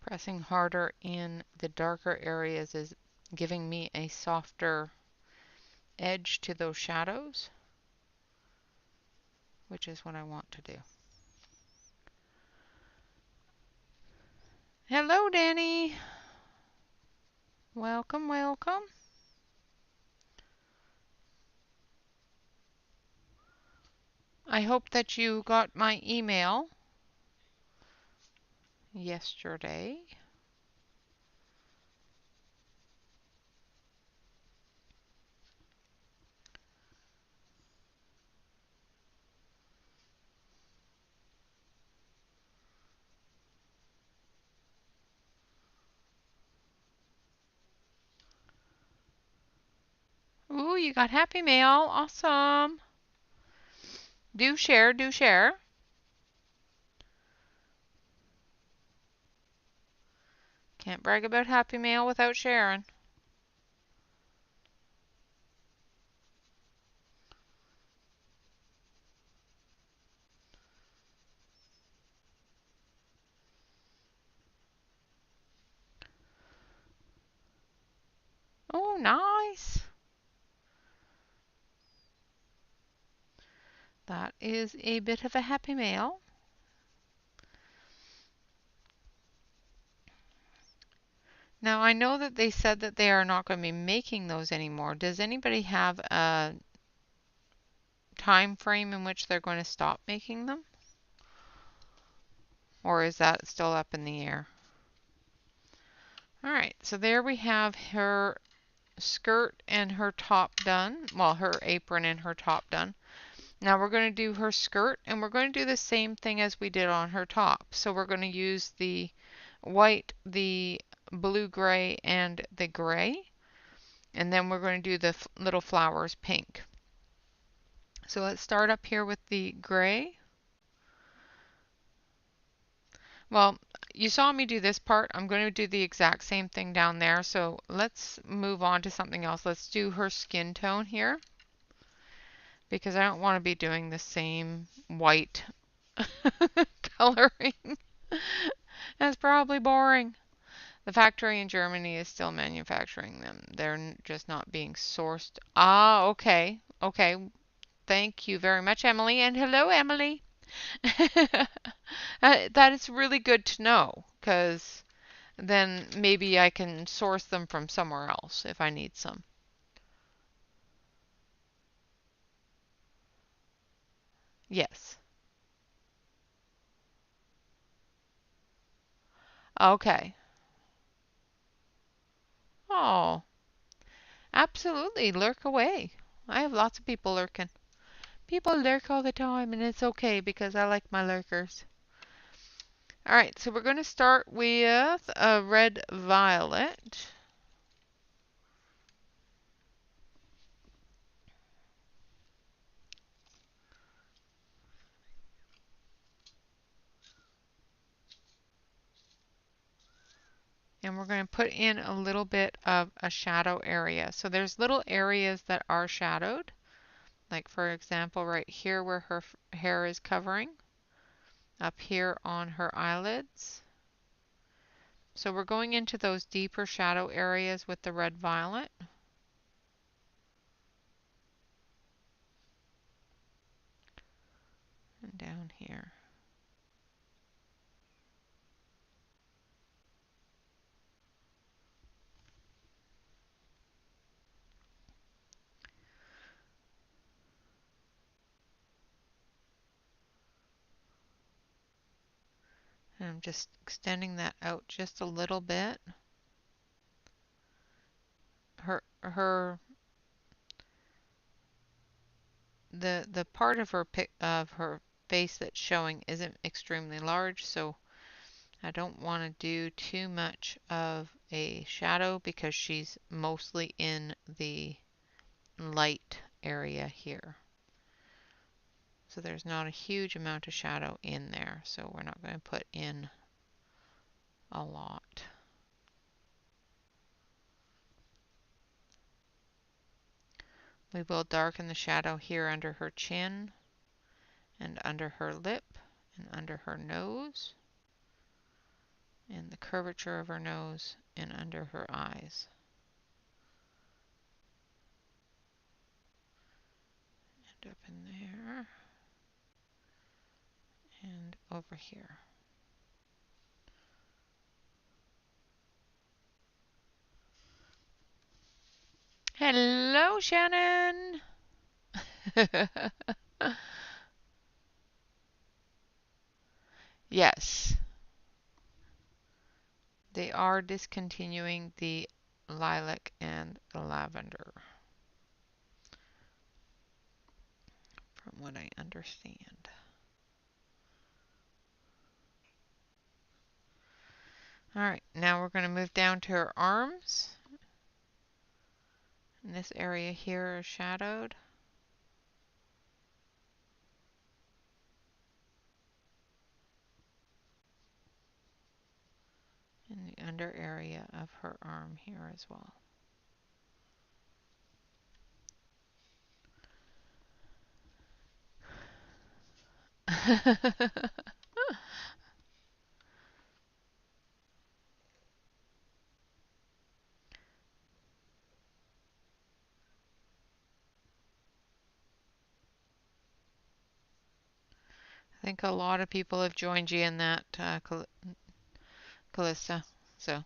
Pressing harder in the darker areas is giving me a softer edge to those shadows, which is what I want to do. Hello, Danny. Welcome, welcome. I hope that you got my email yesterday. Ooh, you got Happy Mail. Awesome. Do share, do share. Can't brag about Happy Mail without sharing. Oh, nice. That is a bit of a happy mail. Now, I know that they said that they are not going to be making those anymore. Does anybody have a time frame in which they're going to stop making them? Or is that still up in the air? All right, so there we have her skirt and her top done. Well, her apron and her top done. Now we're going to do her skirt, and we're going to do the same thing as we did on her top. So we're going to use the white, the blue-gray, and the gray. And then we're going to do the little flowers pink. So let's start up here with the gray. Well, you saw me do this part. I'm going to do the exact same thing down there. So let's move on to something else. Let's do her skin tone here, because I don't want to be doing the same white coloring. That's probably boring. The factory in Germany is still manufacturing them. They're just not being sourced. Ah, okay. Okay. Thank you very much, Emily. And hello, Emily. That is really good to know, because then maybe I can source them from somewhere else if I need some. Yes. Okay. Oh, absolutely. Lurk away. I have lots of people lurking. People lurk all the time, and it's okay because I like my lurkers. All right, so we're going to start with a red violet. And we're going to put in a little bit of a shadow area. So there's little areas that are shadowed. Like for example, right here where her hair is covering. Up here on her eyelids. So we're going into those deeper shadow areas with the red violet. And down here. And I'm just extending that out just a little bit. The part of her face that's showing isn't extremely large, so I don't want to do too much of a shadow because she's mostly in the light area here. So there's not a huge amount of shadow in there, so we're not going to put in a lot. We will darken the shadow here under her chin and under her lip and under her nose and the curvature of her nose and under her eyes. And up in there and over here. Hello, Shannon. Yes, they are discontinuing the lilac and the lavender, from what I understand. All right, now we're going to move down to her arms. And this area here is shadowed. And the under area of her arm here as well. think a lot of people have joined you in that, Callista. So,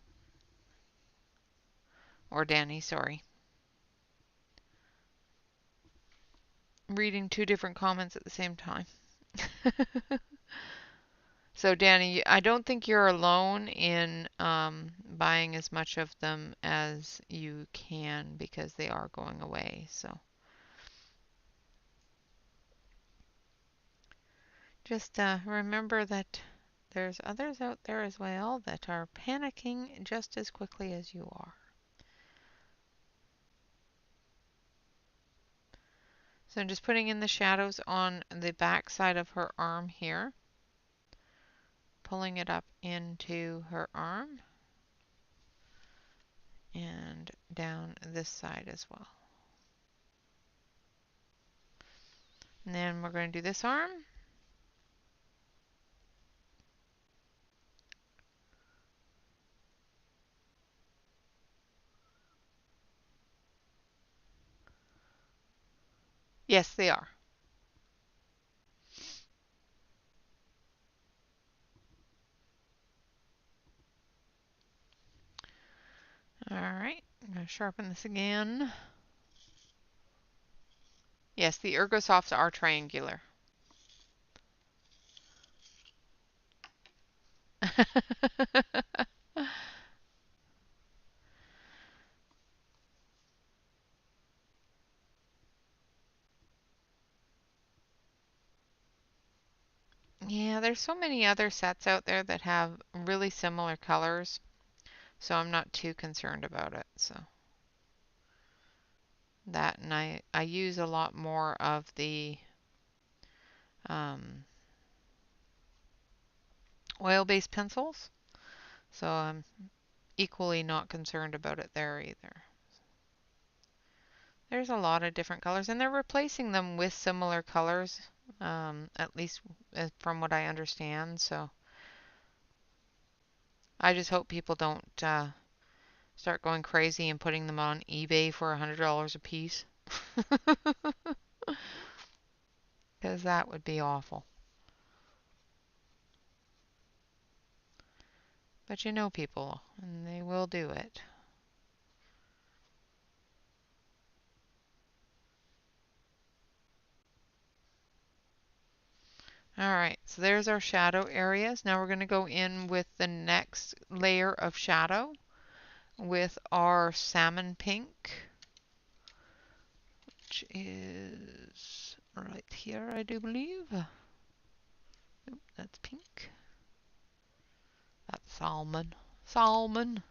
or Danny, sorry. Reading two different comments at the same time. So Danny, I don't think you're alone in buying as much of them as you can because they are going away. So just remember that there's others out there as well that are panicking just as quickly as you are. So I'm just putting in the shadows on the back side of her arm here, pulling it up into her arm and down this side as well. And then we're going to do this arm. Yes, they are. All right, I'm going to sharpen this again. Yes, the Ergosofts are triangular. Yeah, there's so many other sets out there that have really similar colors, so I'm not too concerned about it. So that, and I use a lot more of the um, oil-based pencils, so I'm equally not concerned about it there either. There's a lot of different colors, and they're replacing them with similar colors, at least from what I understand. So I just hope people don't start going crazy and putting them on eBay for $100 a piece, because that would be awful. But you know people, and they will do it. Alright, so there's our shadow areas. Now we're going to go in with the next layer of shadow with our salmon pink, which is right here, I do believe. Oop, that's pink. That's salmon. Salmon.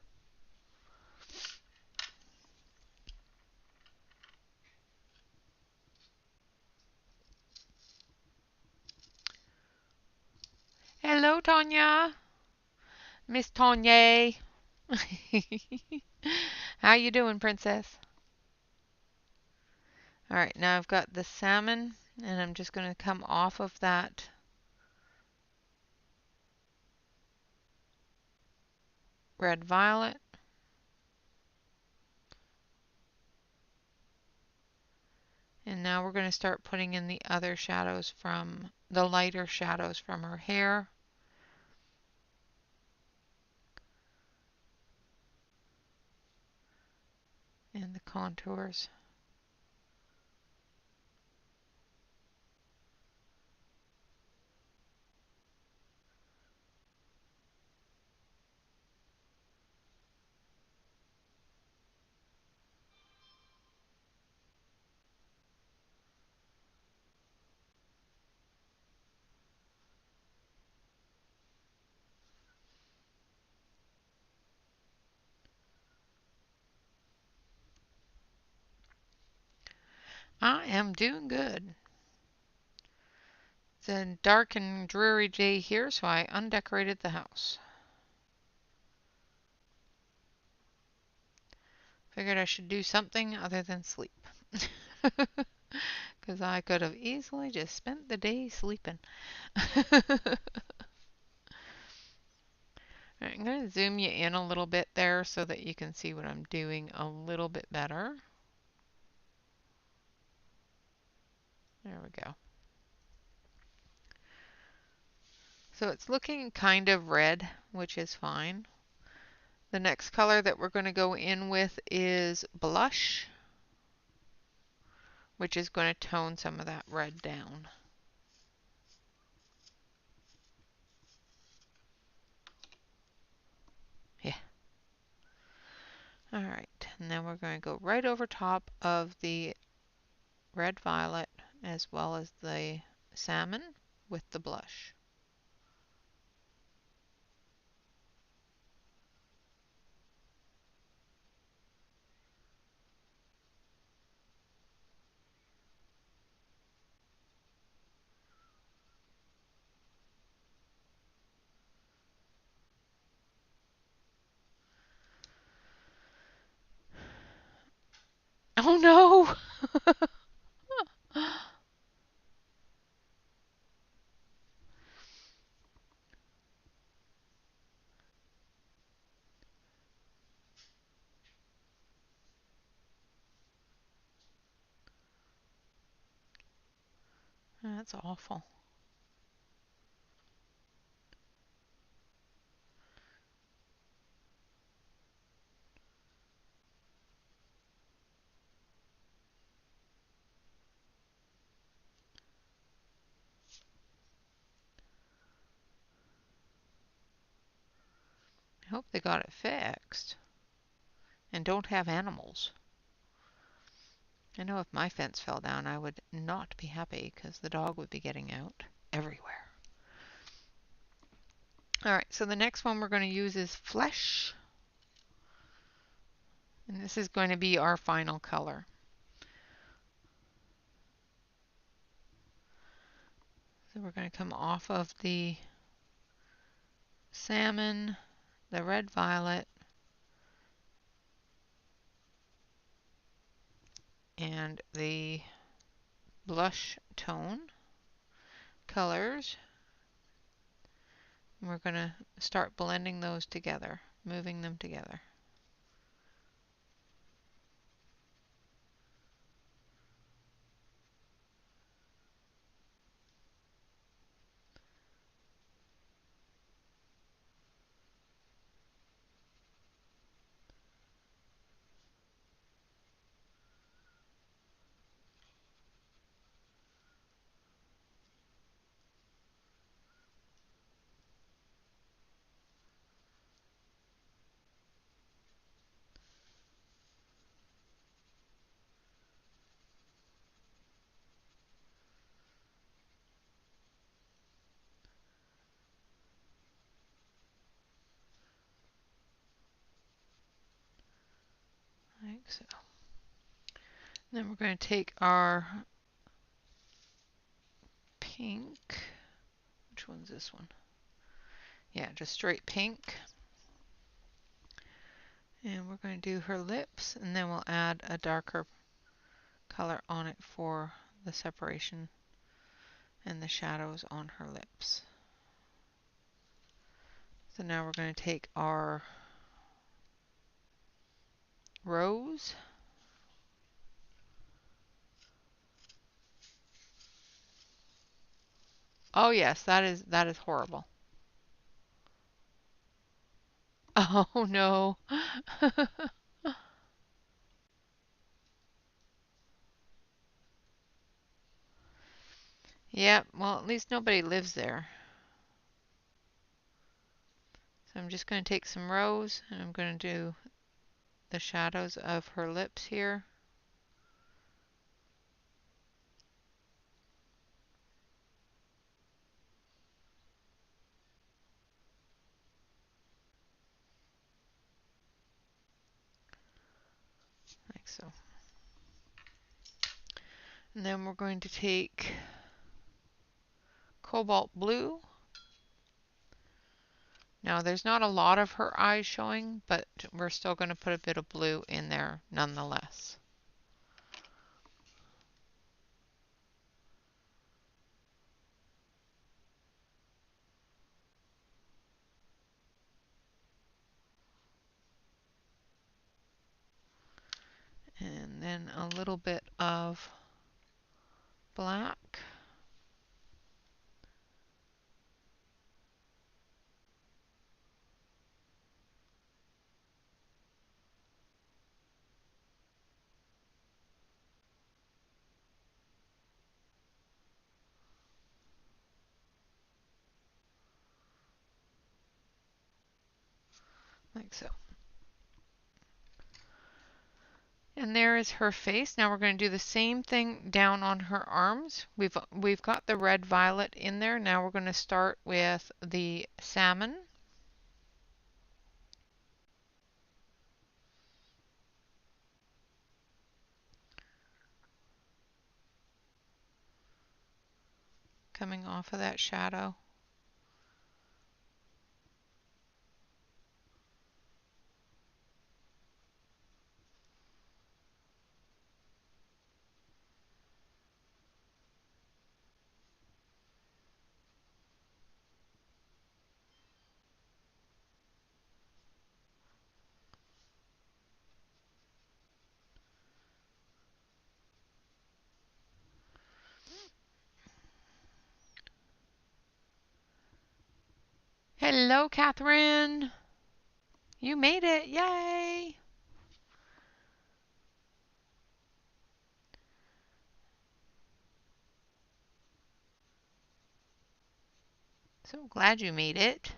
Hello, Tanya. Miss Tanya. How you doing, princess? Alright, now I've got the salmon, and I'm just going to come off of that red violet. And now we're going to start putting in the other shadows from the lighter shadows from her hair. And the contours. I am doing good. It's a dark and dreary day here, so I undecorated the house. Figured I should do something other than sleep. Because I could have easily just spent the day sleeping. I'm going to zoom you in a little bit there so that you can see what I'm doing a little bit better. There we go. So it's looking kind of red, which is fine. The next color that we're going to go in with is blush, which is going to tone some of that red down. Yeah. All right, and then we're going to go right over top of the red violet as well as the salmon with the blush. Oh no! That's awful. I hope they got it fixed and don't have animals. I know if my fence fell down, I would not be happy because the dog would be getting out everywhere. All right, so the next one we're going to use is flesh. And this is going to be our final color. So we're going to come off of the salmon, the red violet, and the blush tone colors. And we're going to start blending those together, moving them together. Like so. Then we're going to take our pink. Which one's this one? Yeah, just straight pink. And we're going to do her lips, and then we'll add a darker color on it for the separation and the shadows on her lips. So now we're going to take our rose. Oh yes, that is horrible. Oh no. Yeah, well at least nobody lives there. So I'm just going to take some rose and I'm going to do the shadows of her lips here. Like so. And then we're going to take cobalt blue. Now there's not a lot of her eyes showing, but we're still going to put a bit of blue in there nonetheless. And then a little bit of black. like so. And there is her face. Now we're going to do the same thing down on her arms. We've got the red violet in there. Now we're going to start with the salmon. Coming off of that shadow. Hello, Catherine. You made it. Yay. So glad you made it.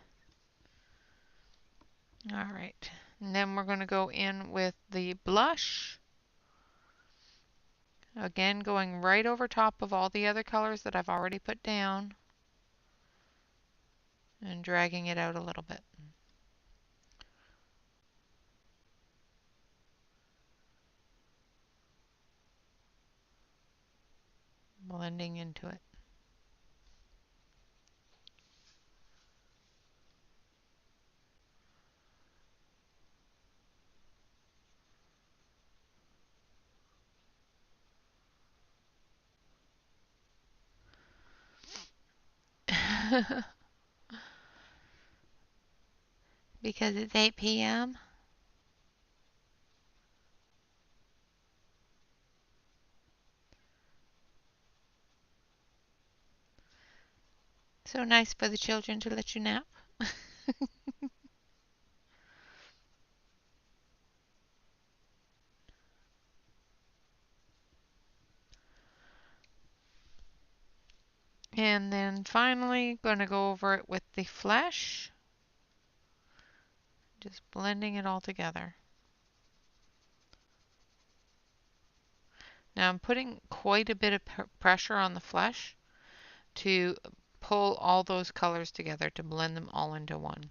All right. And then we're going to go in with the blush. Again, going right over top of all the other colors that I've already put down and dragging it out a little bit. Blending into it. Because it's 8 p.m. So nice for the children to let you nap. And then finally, going to go over it with the flesh. Just blending it all together. Now I'm putting quite a bit of pressure on the flesh to pull all those colors together, to blend them all into one.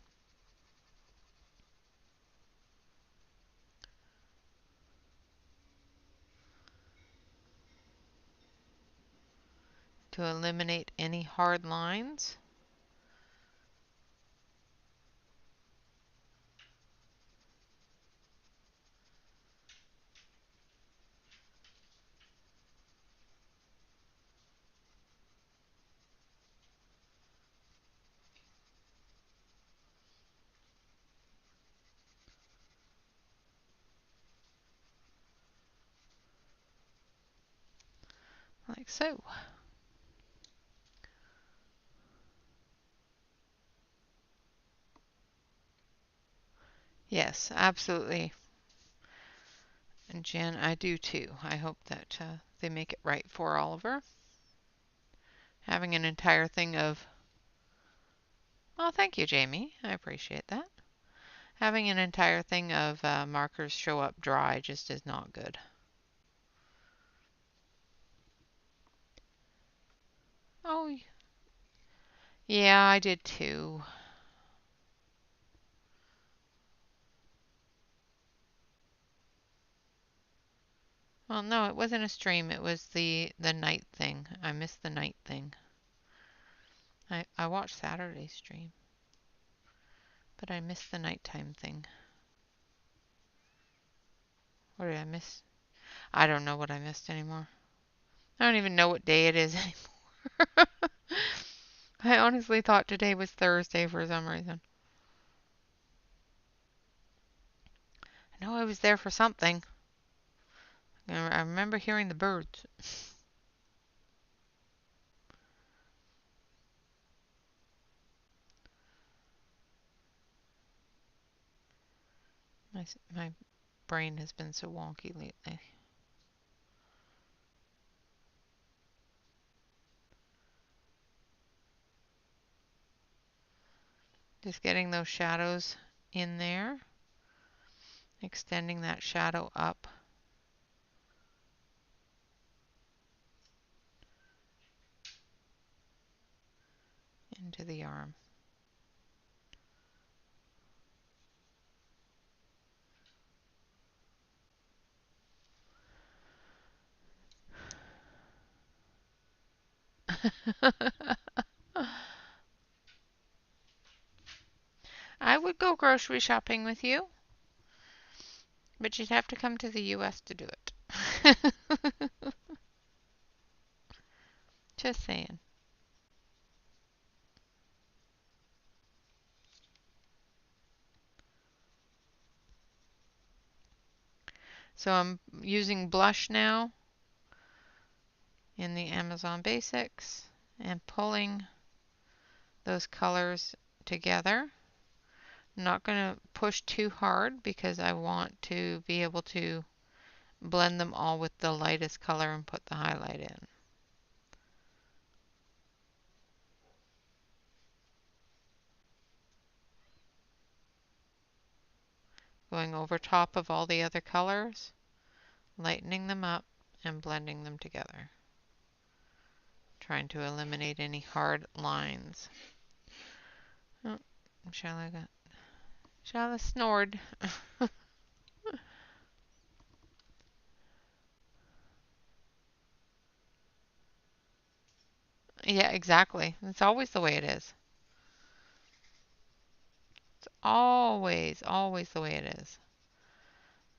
To eliminate any hard lines. Like so. Yes, absolutely. And Jen, I do too. I hope that they make it right for Oliver. Having an entire thing of... Oh, thank you, Jamie. I appreciate that. Having an entire thing of markers show up dry just is not good. Oh, yeah, I did too. Well, no, it wasn't a stream. It was the night thing. I missed the night thing. I watched Saturday's stream, but I missed the nighttime thing. What did I miss? I don't know what I missed anymore. I don't even know what day it is anymore. I honestly thought today was Thursday for some reason. I know I was there for something. I remember hearing the birds. My brain has been so wonky lately. Just getting those shadows in there. extending that shadow up into the arm. I would go grocery shopping with you, but you'd have to come to the US to do it. Just saying. So I'm using blush now in the Amazon Basics and pulling those colors together. I'm not going to push too hard because I want to be able to blend them all with the lightest color and put the highlight in. Going over top of all the other colors, lightening them up and blending them together. Trying to eliminate any hard lines. Oh, Shala snored. Yeah, exactly. It's always the way it is. It's always, always the way it is.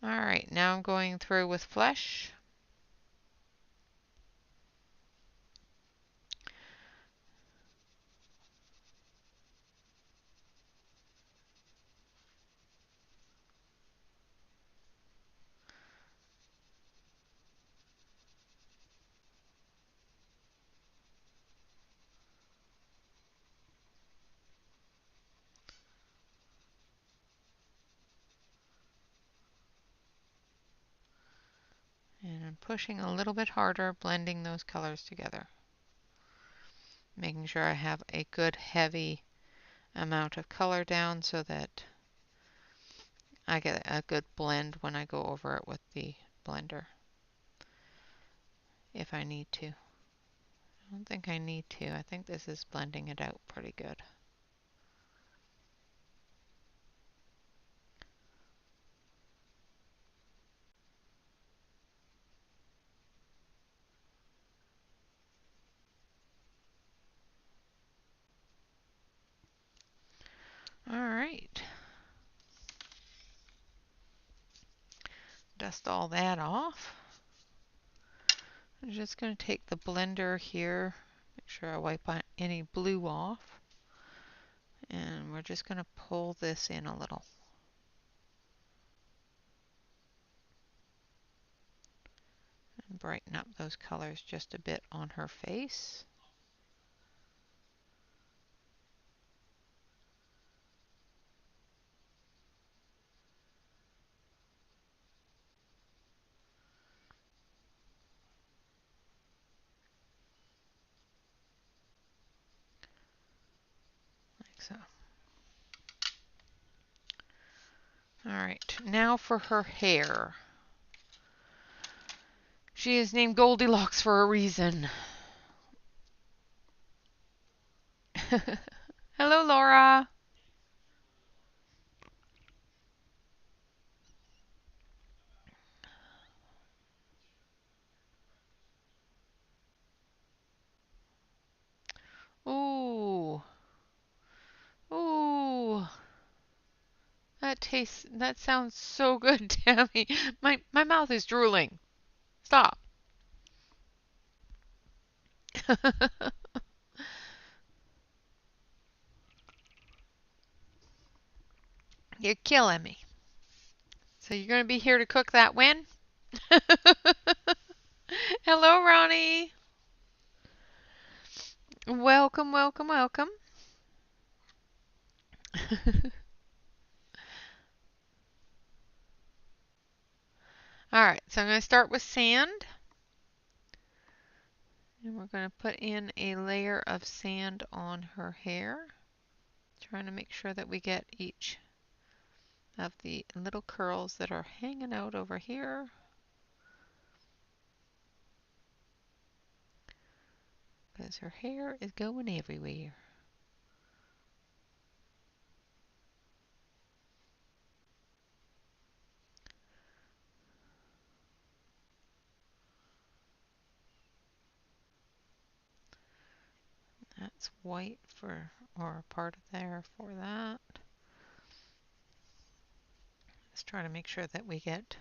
Alright, now I'm going through with flesh. And I'm pushing a little bit harder, blending those colors together. Making sure I have a good heavy amount of color down so that I get a good blend when I go over it with the blender. If I need to. I don't think I need to. I think this is blending it out pretty good. Alright. Dust all that off. I'm just going to take the blender here, make sure I wipe any blue off, and we're just going to pull this in a little. And brighten up those colors just a bit on her face. Like so. Alright, now for her hair. She is named Goldilocks for a reason. Hello, Laura. Ooh. Ooh. That sounds so good, Tammy. My mouth is drooling. Stop. You're killing me. So you're going to be here to cook that when? Hello, Ronnie. Welcome, welcome, welcome. All right, so I'm going to start with sand. And we're going to put in a layer of sand on her hair. Trying to make sure that we get each of the little curls that are hanging out over here. Because her hair is going everywhere. That's white for, or a part of there for that. Let's try to make sure that we get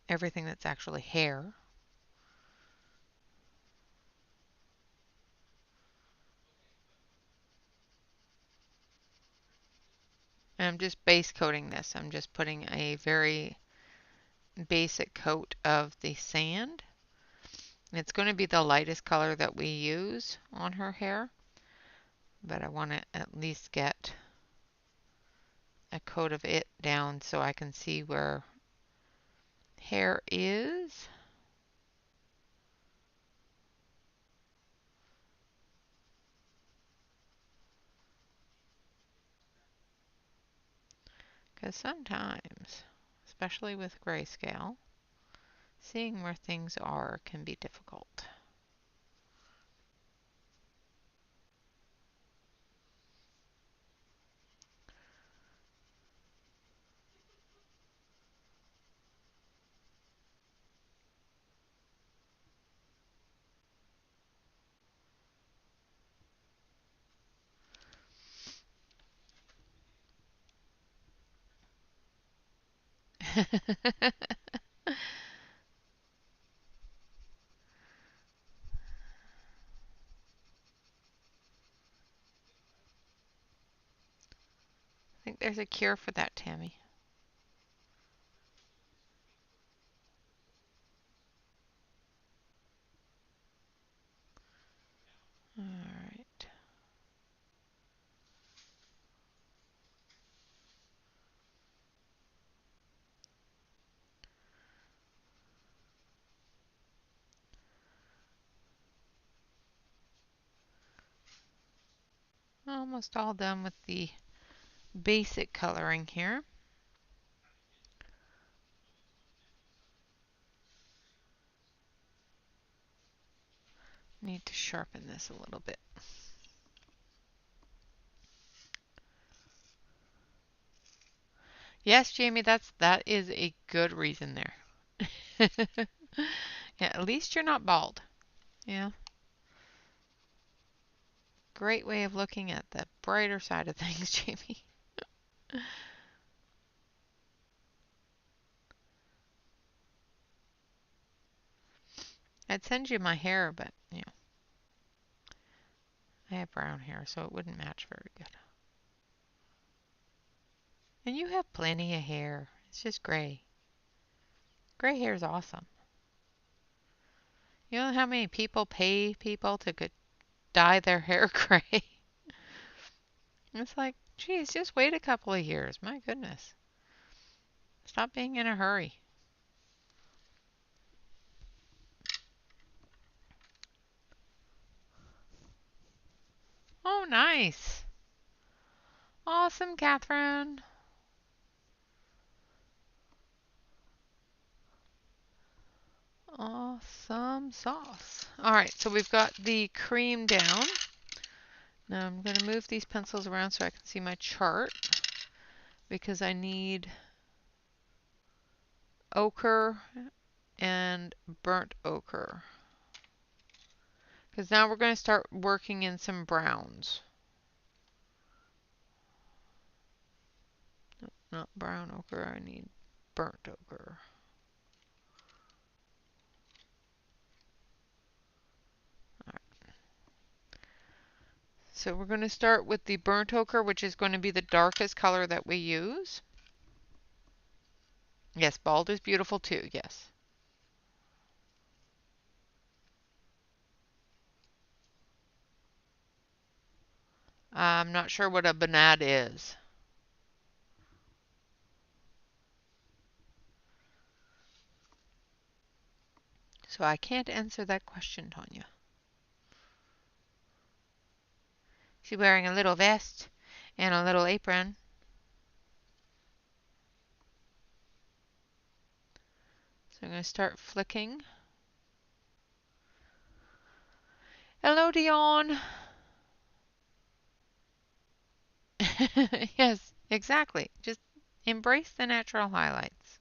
everything that's actually hair. And I'm just base coating this. I'm just putting a very basic coat of the sand. It's going to be the lightest color that we use on her hair, but I want to at least get a coat of it down so I can see where hair is. Because sometimes, especially with grayscale, seeing where things are can be difficult. I think there's a cure for that, Tammy. All right. Almost all done with the basic coloring here. Need to sharpen this a little bit. Yes, Jamie, that is a good reason there. Yeah, at least you're not bald. Yeah. Great way of looking at the brighter side of things, Jamie. I'd send you my hair, but you know, I have brown hair, so it wouldn't match very good. And you have plenty of hair. It's just gray. Gray hair is awesome. You know how many people pay people to dye their hair gray? It's like, geez, just wait a couple of years. My goodness. Stop being in a hurry. Oh, nice. Awesome, Catherine. Awesome sauce. All right, so we've got the cream down. Now I'm going to move these pencils around so I can see my chart because I need ochre and burnt ochre. Because now we're going to start working in some browns. Nope, not brown ochre, I need burnt ochre. So we're going to start with the burnt ochre, which is going to be the darkest color that we use. Yes, bald is beautiful too, yes. I'm not sure what a bonnet is. So I can't answer that question, Tanya. She's wearing a little vest and a little apron. So I'm going to start flicking. Hello, Dion. Yes, exactly. Just embrace the natural highlights.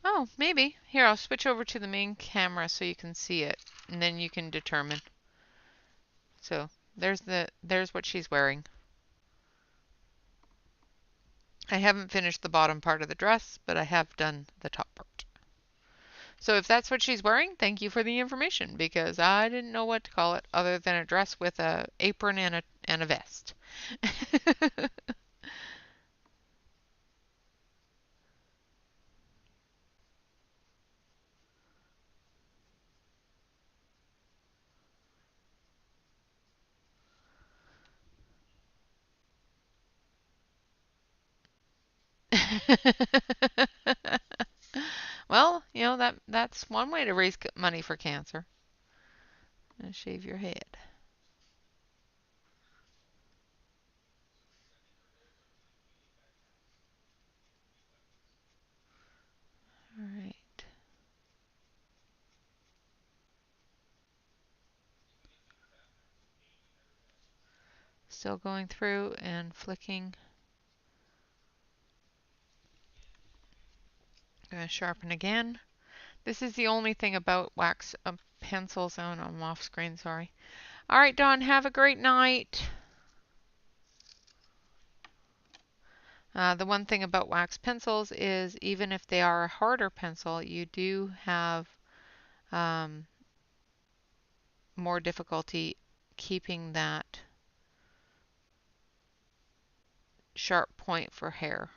Oh, maybe. Here, I'll switch over to the main camera so you can see it, and then you can determine. So there's what she's wearing. I haven't finished the bottom part of the dress, but I have done the top part. So if that's what she's wearing, thank you for the information, because I didn't know what to call it other than a dress with a apron and a vest. Well, that's one way to raise money for cancer. And shave your head. All right. Still going through and flicking. Going to sharpen again. This is the only thing about wax pencils. Oh no, I'm off screen, sorry. All right, Dawn, have a great night. The one thing about wax pencils is even if they are a harder pencil, you do have um, more difficulty keeping that sharp point for hair.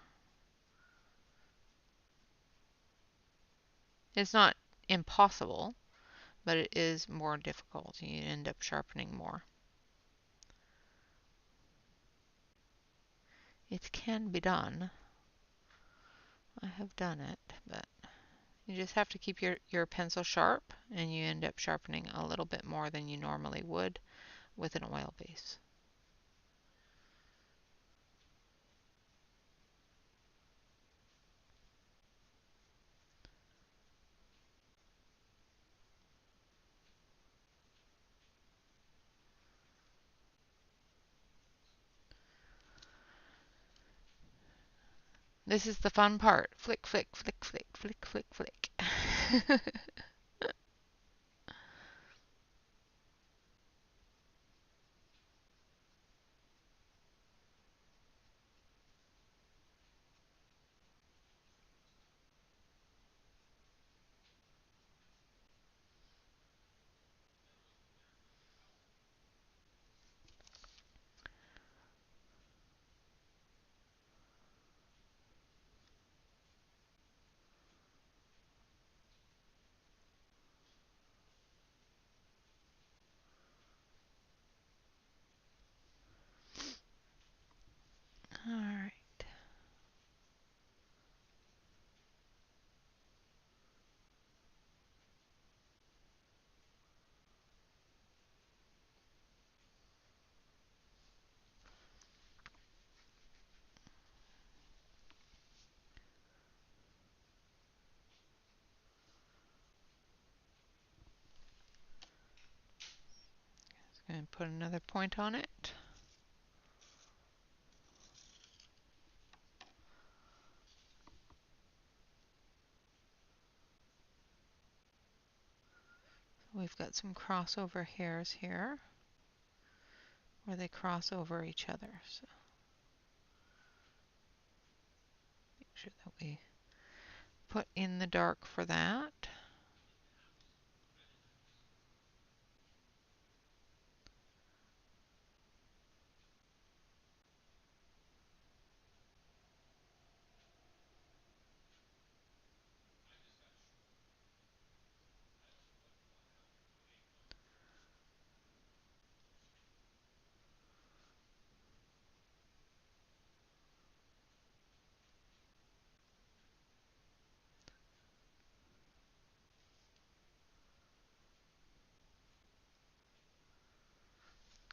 It's not impossible, but it is more difficult. You end up sharpening more. It can be done. I have done it, but you just have to keep your pencil sharp, and you end up sharpening a little bit more than you normally would with an oil base. This is the fun part. Flick, flick, flick, flick, flick, flick, flick. All right. Just going to put another point on it. We've got some crossover hairs here where they cross over each other. So make sure that we put in the dark for that.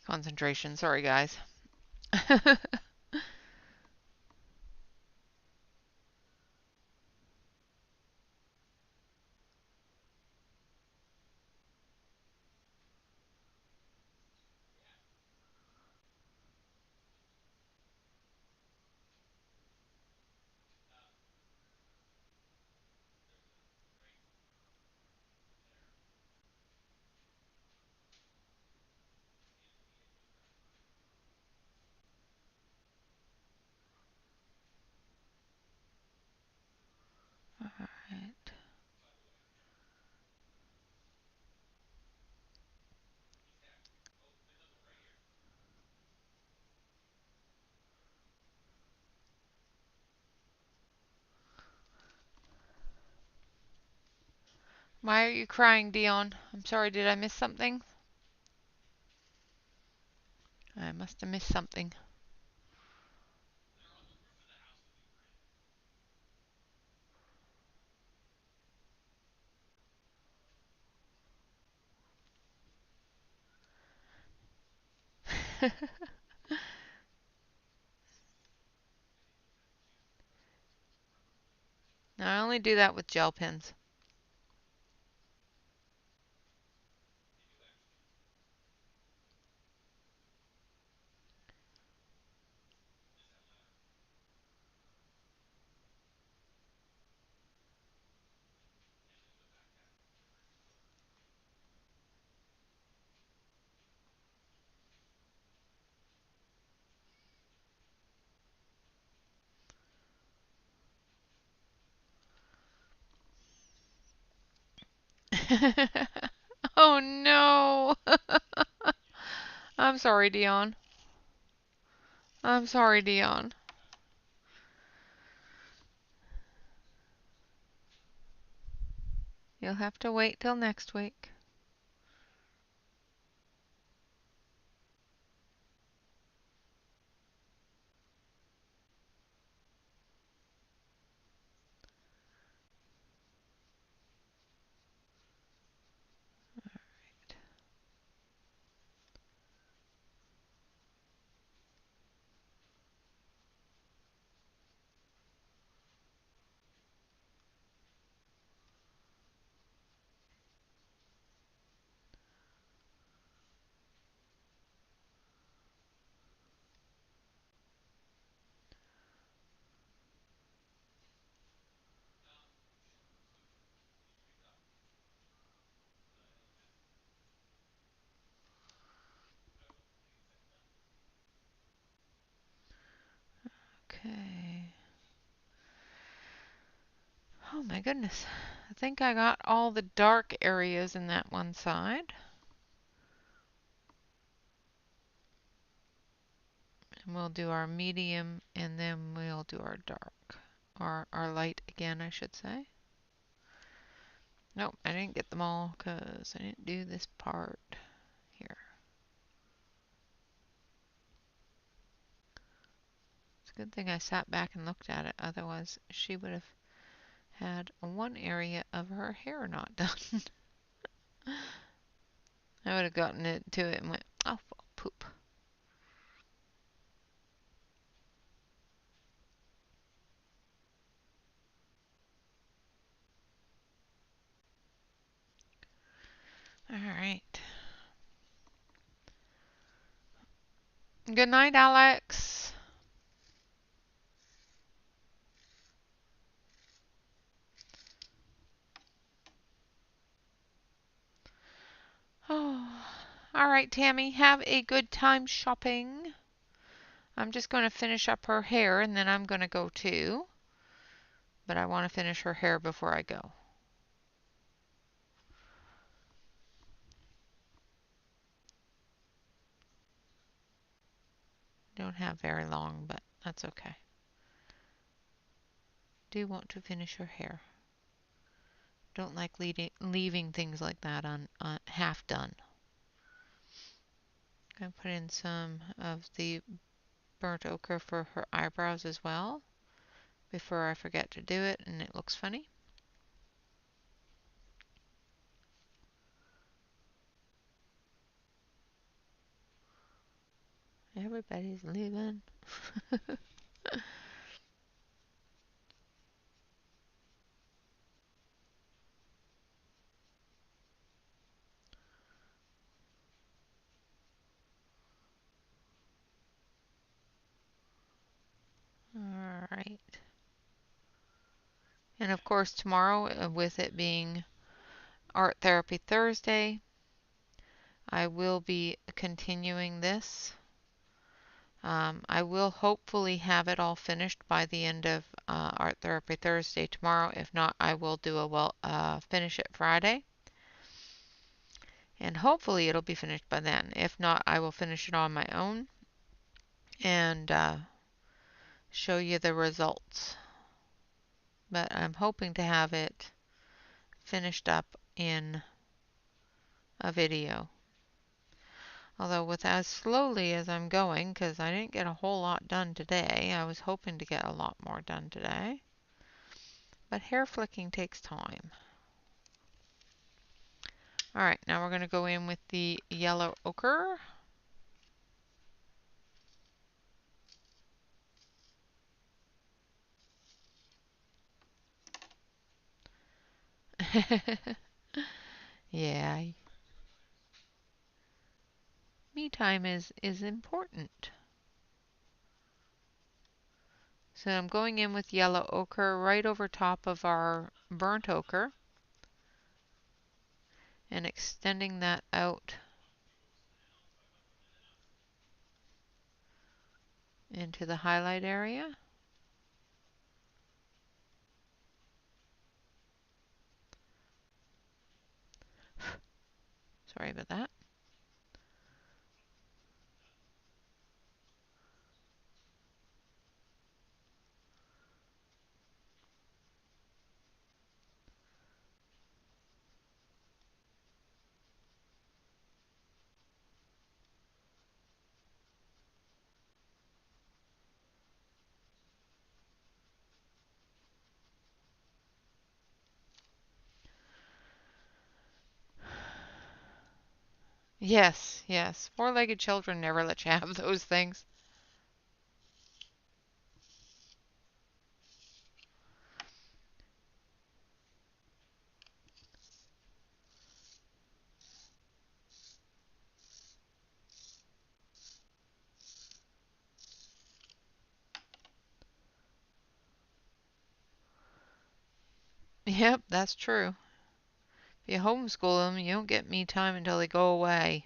concentration. Sorry, guys. All right. Why are you crying, Dion? I'm sorry, did I miss something? I must have missed something. I only do that with gel pens. Oh no! I'm sorry, Dion. I'm sorry, Dion. You'll have to wait till next week. Okay. Oh my goodness. I think I got all the dark areas in that one side. And we'll do our medium and then we'll do our dark. Or our light again, I should say. Nope, I didn't get them all because I didn't do this part here. It's a good thing I sat back and looked at it. Otherwise, she would have had one area of her hair not done. I would have gotten it to it and went, oh, poop. All right. Good night, Alex. Oh, all right, Tammy. Have a good time shopping. I'm just going to finish up her hair and then I'm going to go too. But I want to finish her hair before I go. Don't have very long, but that's okay. Do want to finish her hair. Don't like leaving things like that on half done. I'm going to put in some of the burnt ochre for her eyebrows as well before I forget to do it and it looks funny. Everybody's leaving. All right. And of course, tomorrow, with it being Art Therapy Thursday, I will be continuing this. I will hopefully have it all finished by the end of Art Therapy Thursday tomorrow. If not, I will do finish it Friday. And hopefully it'll be finished by then. If not, I will finish it on my own and show you the results. But I'm hoping to have it finished up in a video. Although with as slowly as I'm going, because I didn't get a whole lot done today, I was hoping to get a lot more done today. But hair flicking takes time. Alright, now we're going to go in with the yellow ochre. Yeah, me time is important. So I'm going in with yellow ochre right over top of our burnt ochre and extending that out into the highlight area. Sorry about that. Yes, yes. Four-legged children never let you have those things. Yep, that's true. If you homeschool them, you don't get me time until they go away.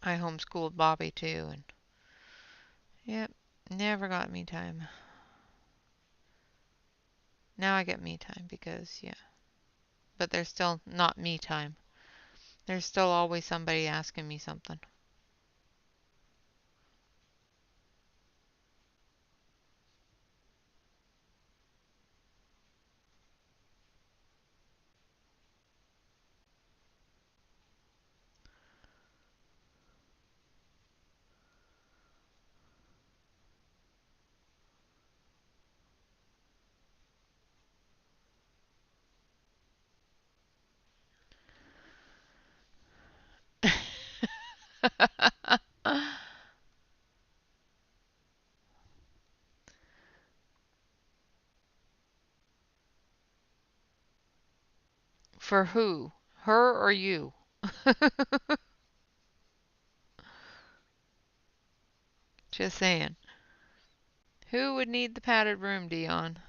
I homeschooled Bobby too, and yep, never got me time. Now I get me time because, yeah. But there's still not me time. There's still always somebody asking me something. For who? Her or you? Just saying. Who would need the padded room, Dion?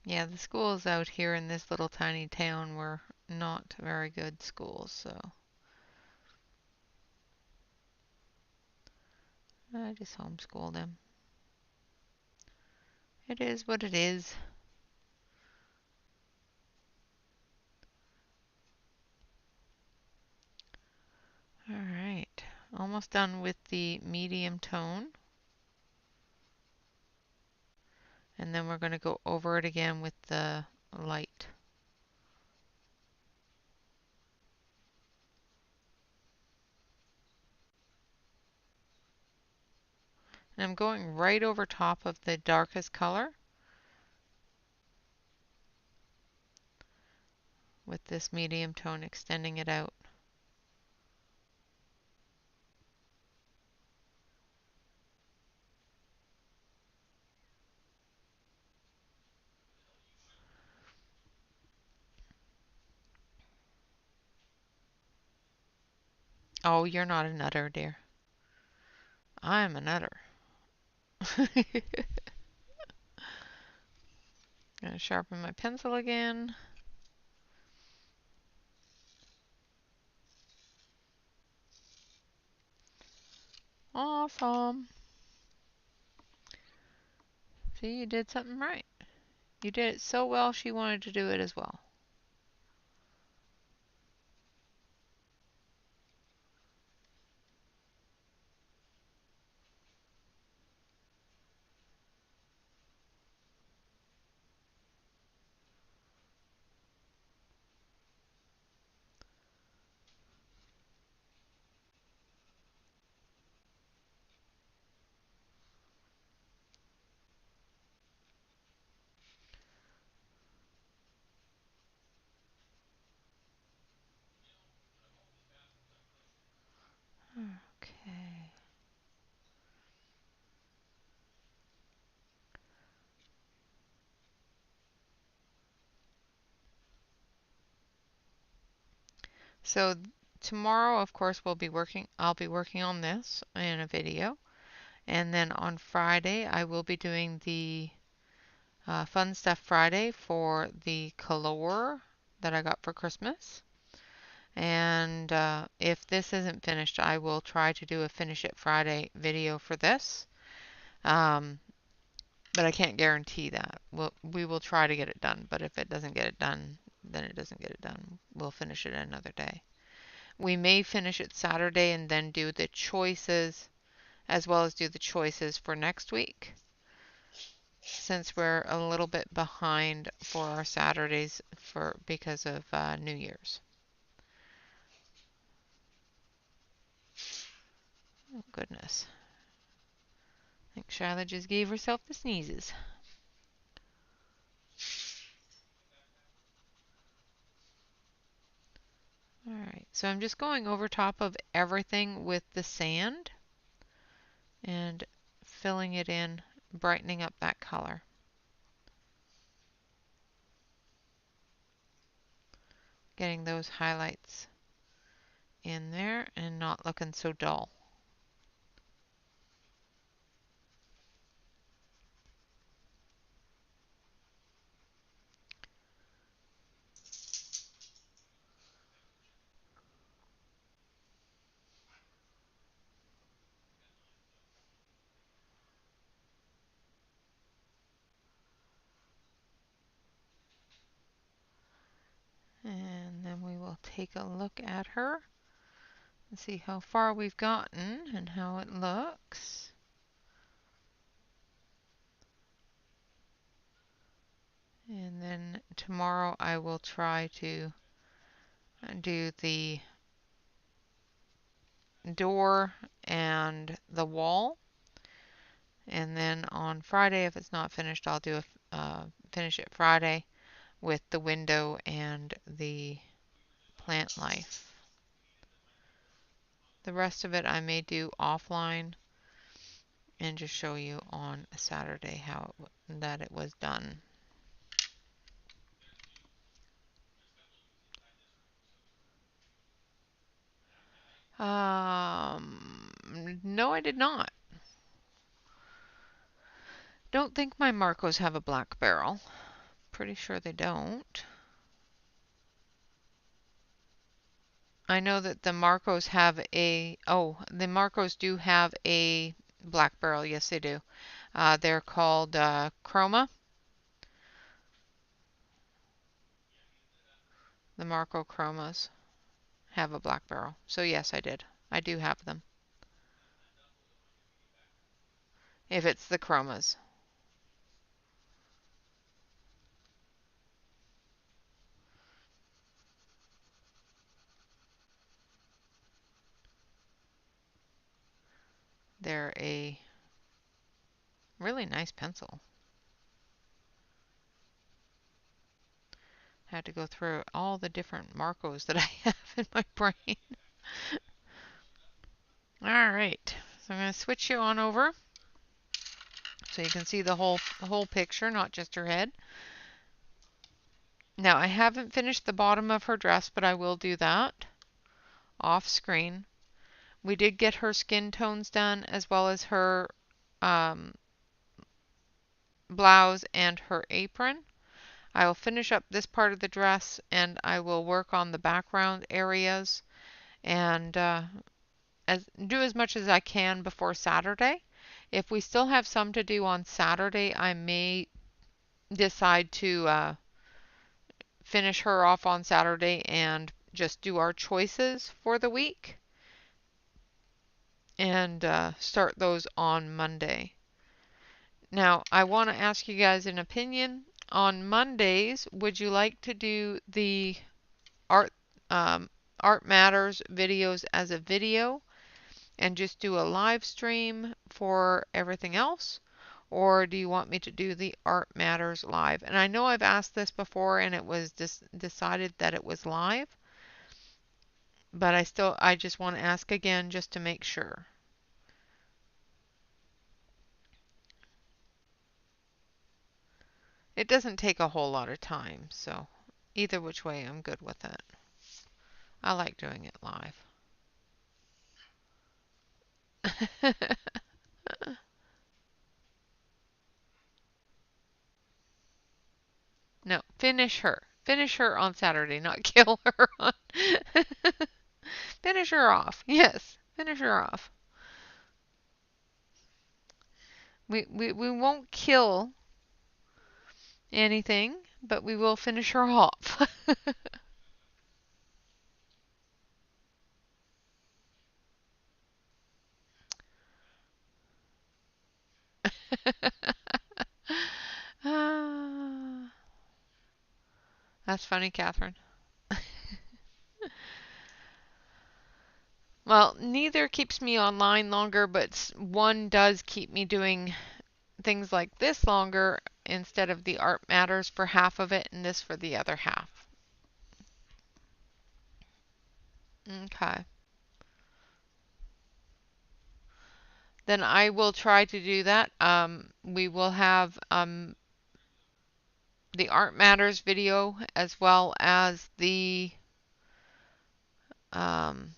Yeah, the schools out here in this little tiny town were not very good schools, so I just homeschooled him. It is what it is. Alright, almost done with the medium tone. And then we're going to go over it again with the light. And I'm going right over top of the darkest color with this medium tone, extending it out. Oh, you're not a nutter, dear. I'm a nutter. Gonna sharpen my pencil again. Awesome. See, you did something right. You did it so well, she wanted to do it as well. Okay. So tomorrow, of course, I'll be working on this in a video. And then on Friday, I will be doing the Fun Stuff Friday for the color that I got for Christmas. And if this isn't finished, I will try to do a Finish It Friday video for this. But I can't guarantee that. We will try to get it done, but if it doesn't get it done, then it doesn't get it done. We'll finish it another day. We may finish it Saturday and then do the choices, as well as do the choices for next week, since we're a little bit behind for our Saturdays because of New Year's. Oh, goodness. I think Charlotte just gave herself the sneezes. Alright, so I'm just going over top of everything with the sand and filling it in, brightening up that color. Getting those highlights in there and not looking so dull. And then we will take a look at her and see how far we've gotten and how it looks. And then tomorrow I will try to do the door and the wall. And then on Friday, if it's not finished, I'll do a Finish It Friday with the window and the plant life. The rest of it I may do offline and just show you on Saturday how that it was done. No, I did not. Don't think my Marcos have a black barrel. Pretty sure they don't. I know that the Marcos have the Marcos do have a black barrel. Yes, they do. They're called Chroma. The Marco Chromas have a black barrel. So yes, I did. I do have them. If it's the Chromas. They're a really nice pencil. Had to go through all the different Marcos that I have in my brain. All right, so I'm going to switch you on over so you can see the whole picture, not just her head. Now, I haven't finished the bottom of her dress, but I will do that off screen. We did get her skin tones done as well as her blouse and her apron. I will finish up this part of the dress and I will work on the background areas and do as much as I can before Saturday. If we still have some to do on Saturday, I may decide to finish her off on Saturday and just do our choices for the week and start those on Monday. Now, I want to ask you guys an opinion. On Mondays, would you like to do the Art Art Matters videos as a video and just do a live stream for everything else? Or do you want me to do the Art Matters live? And I know I've asked this before and it was decided that it was live, but I just want to ask again just to make sure. It doesn't take a whole lot of time, so either which way I'm good with it. I like doing it live. No, finish her. Finish her on Saturday, not kill her on. Finish her off. Yes, finish her off. We won't kill anything, but we will finish her off. Ah, that's funny, Catherine. Well, neither keeps me online longer, but one does keep me doing things like this longer instead of the Art Matters for half of it and this for the other half. Okay. Then I will try to do that. We will have the Art Matters video as well as um,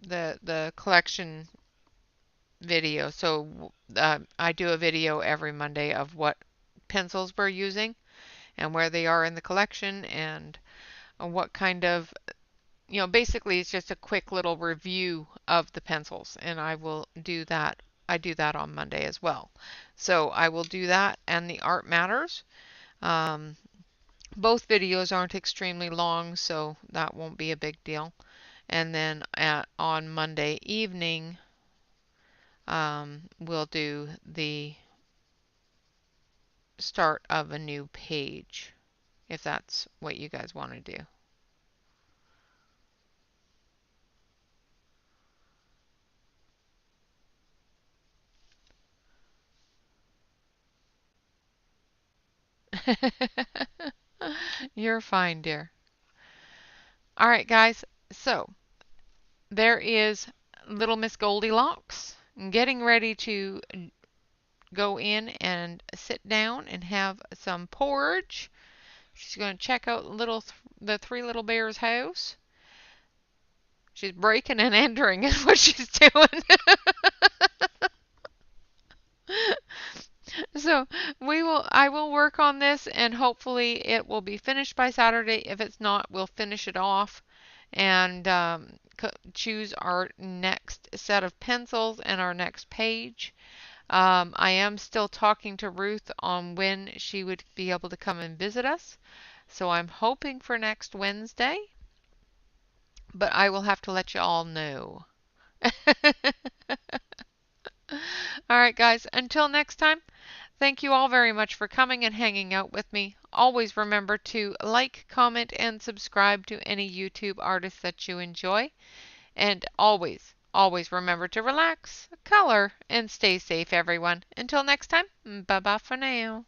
the collection video. So I do a video every Monday of what pencils we're using and where they are in the collection and what kind of, basically it's just a quick little review of the pencils, and I will do that. I do that on Monday as well. So I will do that and the Art Matters. Both videos aren't extremely long, so that won't be a big deal. And then on Monday evening, we'll do the start of a new page, if that's what you guys want to do. You're fine, dear. All right, guys. So there is little Miss Goldilocks getting ready to go in and sit down and have some porridge. She's going to check out the three little bears' house. She's breaking and entering is what she's doing. So I will work on this and hopefully it will be finished by Saturday. If it's not, we'll finish it off and choose our next set of pencils and our next page. I am still talking to Ruth on when she would be able to come and visit us. So I'm hoping for next Wednesday, but I will have to let you all know. All right, guys, until next time. Thank you all very much for coming and hanging out with me. Always remember to like, comment, and subscribe to any YouTube artists that you enjoy. And always, always remember to relax, color, and stay safe, everyone. Until next time, bye bye for now.